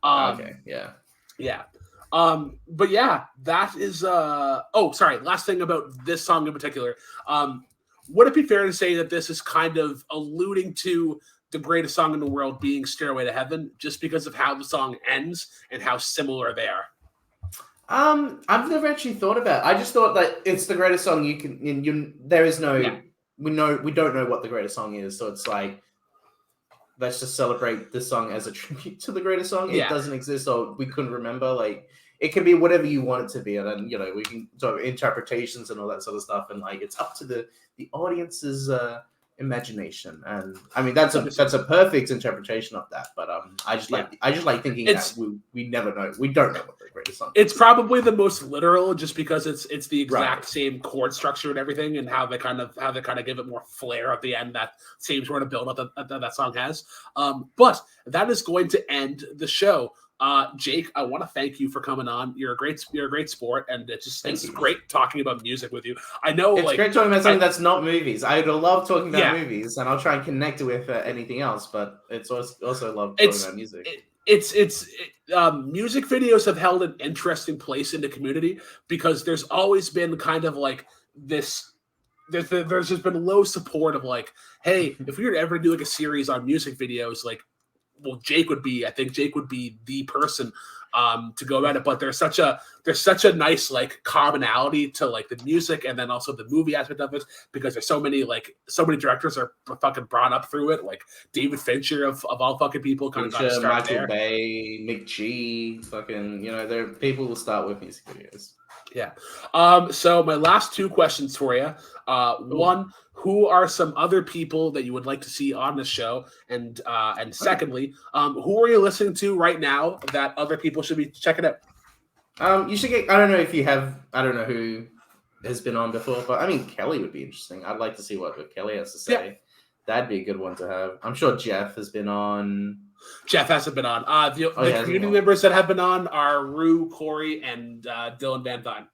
Yeah. But yeah, that is last thing about this song in particular. Would it be fair to say that this is kind of alluding to the greatest song in the world being Stairway to Heaven, just because of how the song ends and how similar they are? I've never actually thought about it. I just thought that it's the greatest song you can. There is no. We don't know what the greatest song is, so it's like, let's just celebrate this song as a tribute to the greatest song. It doesn't exist, or we couldn't remember. Like, it can be whatever you want it to be, and then we can talk interpretations and all that sort of stuff, and like it's up to the audience's imagination. And I mean that's a perfect interpretation of that. But I just like thinking that we never know. We don't know what the greatest song is. It's probably the most literal, just because it's the exact same chord structure and everything, and how they kind of give it more flair at the end, that same sort of build up that song has. But that is going to end the show. Jake, I want to thank you for coming on. You're a great sport, and it's great talking about music with you. I know it's great talking about something that's not movies. I love talking about movies, and I'll try and connect it with anything else. But it's also love talking about music. Music videos have held an interesting place in the community because there's always been kind of like this. There's just been low support of like, hey, if we were to ever do like a series on music videos, like, well, Jake would be the person to go about it. But there's such a nice like commonality to like the music and then also the movie aspect of it, because there's so many directors are fucking brought up through it, like David Fincher of all fucking people, kind of got started Michael there. Bay, McG, fucking there are people who start with music videos. Yeah. So my last two questions for you. One, who are some other people that you would like to see on the show? And secondly, who are you listening to right now that other people should be checking out? You should get. I don't know if you have. I don't know who has been on before, but I mean Kelly would be interesting. I'd like to see what Kelly has to say. Yeah. That'd be a good one to have. I'm sure Jeff has been on. Jeff hasn't been on. The community members that have been on are Rue, Corey, and Dylan Van Dyne.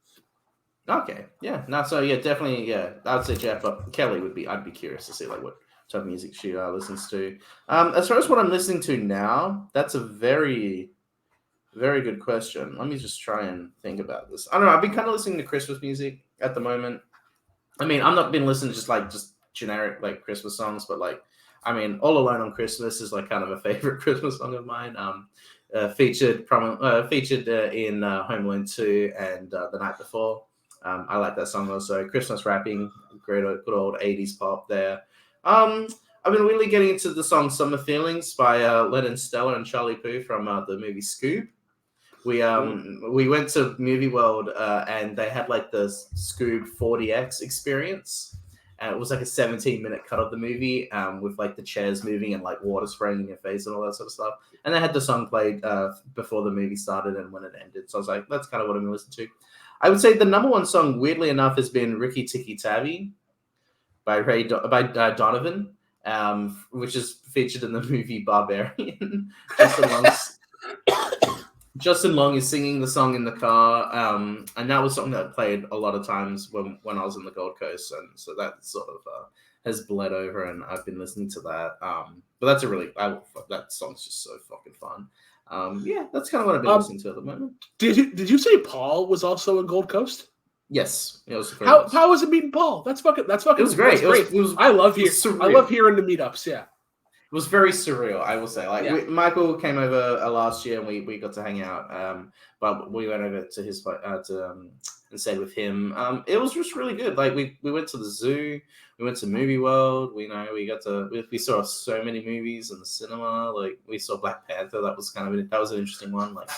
Okay, yeah, definitely, yeah. I'd say Jeff, but Kelly would be. I'd be curious to see like what type of music she listens to. As far as what I'm listening to now, that's a very, very good question. Let me just try and think about this. I don't know. I've been kind of listening to Christmas music at the moment. I mean, I'm not been listening to just generic like Christmas songs, but like, I mean, All Alone on Christmas is like kind of a favorite Christmas song of mine. Featured in Home Alone 2 and The Night Before. I like that song also. Christmas rapping, good old 80s pop there. I've been really getting into the song Summer Feelings by Lennon Stella and Charlie Puth from the movie Scoob. We went to Movie World and they had like the Scoob 40X experience. And it was like a 17-minute cut of the movie with like the chairs moving and like water spraying in your face and all that sort of stuff. And they had the song played before the movie started and when it ended. So I was like, that's kind of what I'm going to listen to. I would say the number one song, weirdly enough, has been Ricky Tikki Tavi by Donovan, which is featured in the movie Barbarian. Justin Long is singing the song in the car, and that was something that played a lot of times when I was in the Gold Coast, and so that sort of has bled over, and I've been listening to that. But that song's just so fucking fun. Yeah, that's kind of what I've been listening to at the moment. Did you say Paul was also in Gold Coast? Yes. It was how was it meeting Paul? That's fucking. It was great. It was I love hearing the meetups. Yeah. was very surreal, I will say. Like Yeah. Michael came over last year, and we got to hang out. But we went over to his and stayed with him. It was just really good. Like we went to the zoo, we went to Movie World. We saw so many movies in the cinema. Like we saw Black Panther. That was an interesting one. Like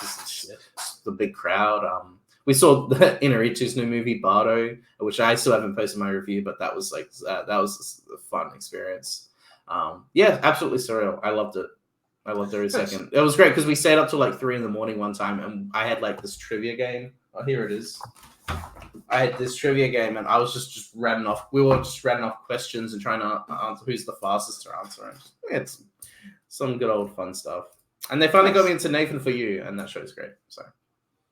the big crowd. We saw the Inarritu's new movie Bardo, which I still haven't posted my review, but that was a fun experience. Yeah, absolutely surreal. I loved it. I loved every second. It was great because we stayed up till like 3 a.m. one time, and I had like this trivia game. Oh, here it is. I had this trivia game, and I was just ratting off. We were just ratting off questions and trying to answer who's the fastest to answer. And it's some good old fun stuff. And they finally got me into Nathan For You, and that show's great. So.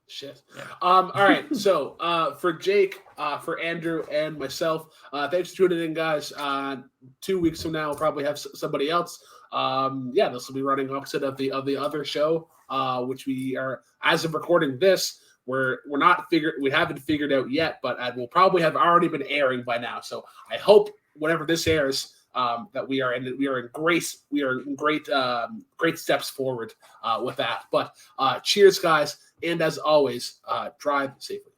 Shit. Yeah. All right. So for Jake, for Andrew, and myself, thanks for tuning in, guys. 2 weeks from now, we'll probably have somebody else. This will be running opposite of the other show, which we are, as of recording this, we haven't figured out yet, but we'll probably have already been airing by now. So I hope whenever this airs, that we are in great steps forward with that. But cheers, guys. And as always, drive safely.